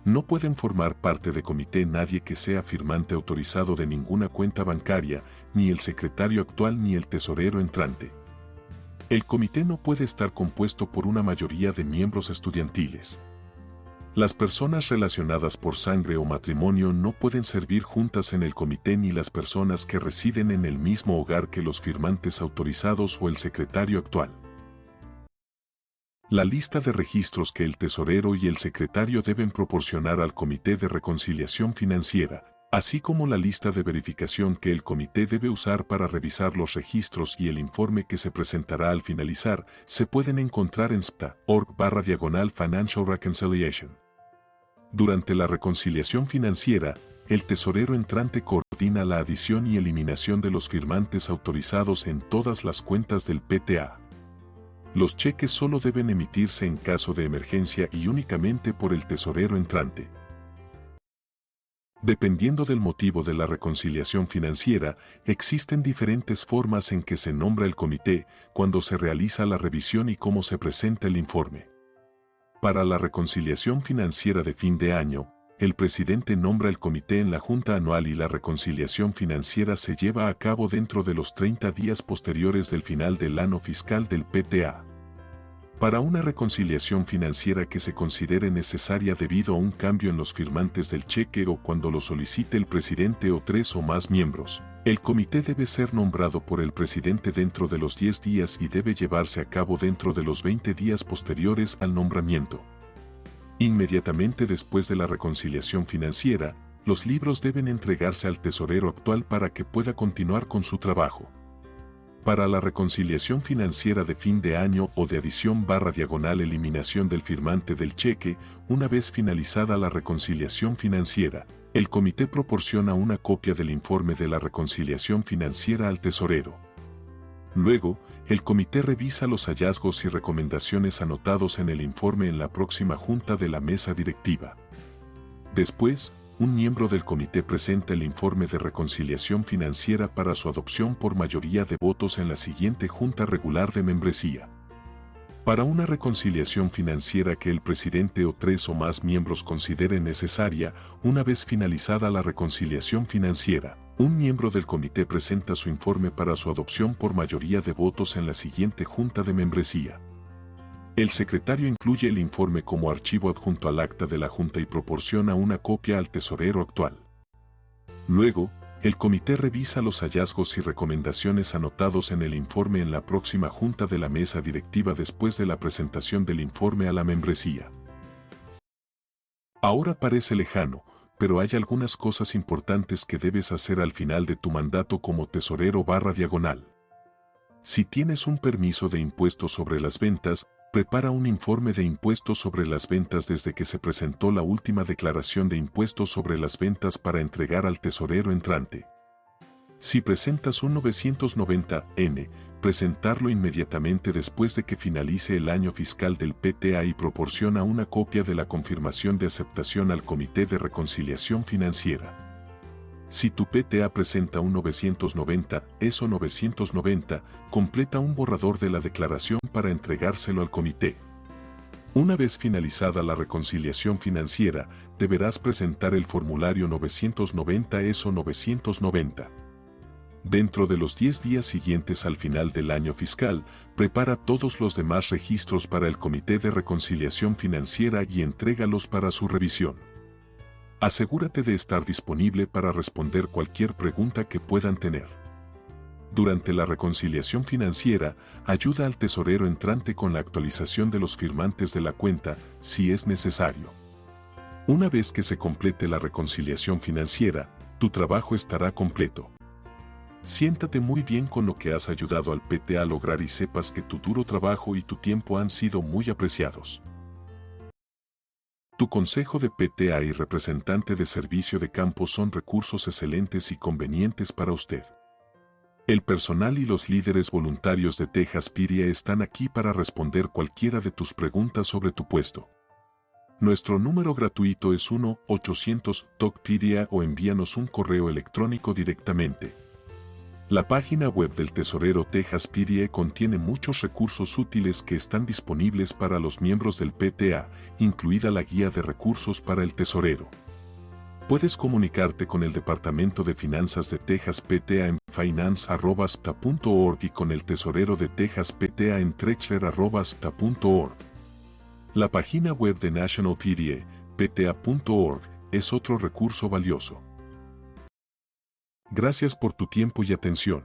[SPEAKER 1] No pueden formar parte del comité nadie que sea firmante autorizado de ninguna cuenta bancaria, ni el secretario actual ni el tesorero entrante. El comité no puede estar compuesto por una mayoría de miembros estudiantiles. Las personas relacionadas por sangre o matrimonio no pueden servir juntas en el comité ni las personas que residen en el mismo hogar que los firmantes autorizados o el secretario actual. La lista de registros que el tesorero y el secretario deben proporcionar al Comité de Reconciliación Financiera, así como la lista de verificación que el comité debe usar para revisar los registros y el informe que se presentará al finalizar, se pueden encontrar en spta.org/Financial Reconciliation. Durante la reconciliación financiera, el tesorero entrante coordina la adición y eliminación de los firmantes autorizados en todas las cuentas del PTA. Los cheques solo deben emitirse en caso de emergencia y únicamente por el tesorero entrante. Dependiendo del motivo de la reconciliación financiera, existen diferentes formas en que se nombra el comité, cuando se realiza la revisión y cómo se presenta el informe. Para la reconciliación financiera de fin de año, el presidente nombra el comité en la junta anual y la reconciliación financiera se lleva a cabo dentro de los 30 días posteriores del final del año fiscal del PTA. Para una reconciliación financiera que se considere necesaria debido a un cambio en los firmantes del cheque o cuando lo solicite el presidente o 3 o más miembros, el comité debe ser nombrado por el presidente dentro de los 10 días y debe llevarse a cabo dentro de los 20 días posteriores al nombramiento. Inmediatamente después de la reconciliación financiera, los libros deben entregarse al tesorero actual para que pueda continuar con su trabajo. Para la reconciliación financiera de fin de año o de adición/eliminación del firmante del cheque, una vez finalizada la reconciliación financiera, el comité proporciona una copia del informe de la reconciliación financiera al tesorero. Luego, el comité revisa los hallazgos y recomendaciones anotados en el informe en la próxima junta de la mesa directiva. Después, un miembro del comité presenta el informe de reconciliación financiera para su adopción por mayoría de votos en la siguiente junta regular de membresía. Para una reconciliación financiera que el presidente o 3 o más miembros consideren necesaria, una vez finalizada la reconciliación financiera, un miembro del comité presenta su informe para su adopción por mayoría de votos en la siguiente junta de membresía. El secretario incluye el informe como archivo adjunto al acta de la junta y proporciona una copia al tesorero actual. Luego, el comité revisa los hallazgos y recomendaciones anotados en el informe en la próxima junta de la mesa directiva después de la presentación del informe a la membresía. Ahora parece lejano, pero hay algunas cosas importantes que debes hacer al final de tu mandato como tesorero/diagonal. Si tienes un permiso de impuestos sobre las ventas, Prepara un informe de impuestos sobre las ventas desde que se presentó la última declaración de impuestos sobre las ventas para entregar al tesorero entrante. Si presentas un 990N, presentarlo inmediatamente después de que finalice el año fiscal del PTA y proporciona una copia de la confirmación de aceptación al Comité de Reconciliación Financiera. Si tu PTA presenta un 990, eso 990, completa un borrador de la declaración para entregárselo al comité. Una vez finalizada la reconciliación financiera, deberás presentar el formulario 990 ESO 990. Dentro de los 10 días siguientes al final del año fiscal, prepara todos los demás registros para el Comité de Reconciliación Financiera y entrégalos para su revisión. Asegúrate de estar disponible para responder cualquier pregunta que puedan tener. Durante la reconciliación financiera, ayuda al tesorero entrante con la actualización de los firmantes de la cuenta, si es necesario. Una vez que se complete la reconciliación financiera, tu trabajo estará completo. Siéntate muy bien con lo que has ayudado al PTA a lograr y sepas que tu duro trabajo y tu tiempo han sido muy apreciados. Tu consejo de PTA y representante de servicio de campo son recursos excelentes y convenientes para usted. El personal y los líderes voluntarios de Texas PTA están aquí para responder cualquiera de tus preguntas sobre tu puesto. Nuestro número gratuito es 1-800-TOC-PTA o envíanos un correo electrónico directamente. La página web del tesorero Texas PTA contiene muchos recursos útiles que están disponibles para los miembros del PTA, incluida la guía de recursos para el tesorero. Puedes comunicarte con el Departamento de Finanzas de Texas PTA en finance@spta.org y con el tesorero de Texas PTA en trechler@spta.org. La página web de National PTA, pta.org, es otro recurso valioso. Gracias por tu tiempo y atención.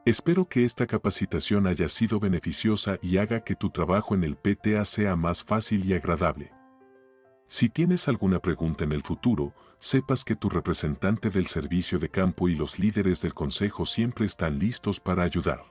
[SPEAKER 1] Espero que esta capacitación haya sido beneficiosa y haga que tu trabajo en el PTA sea más fácil y agradable. Si tienes alguna pregunta en el futuro, sepas que tu representante del servicio de campo y los líderes del consejo siempre están listos para ayudar.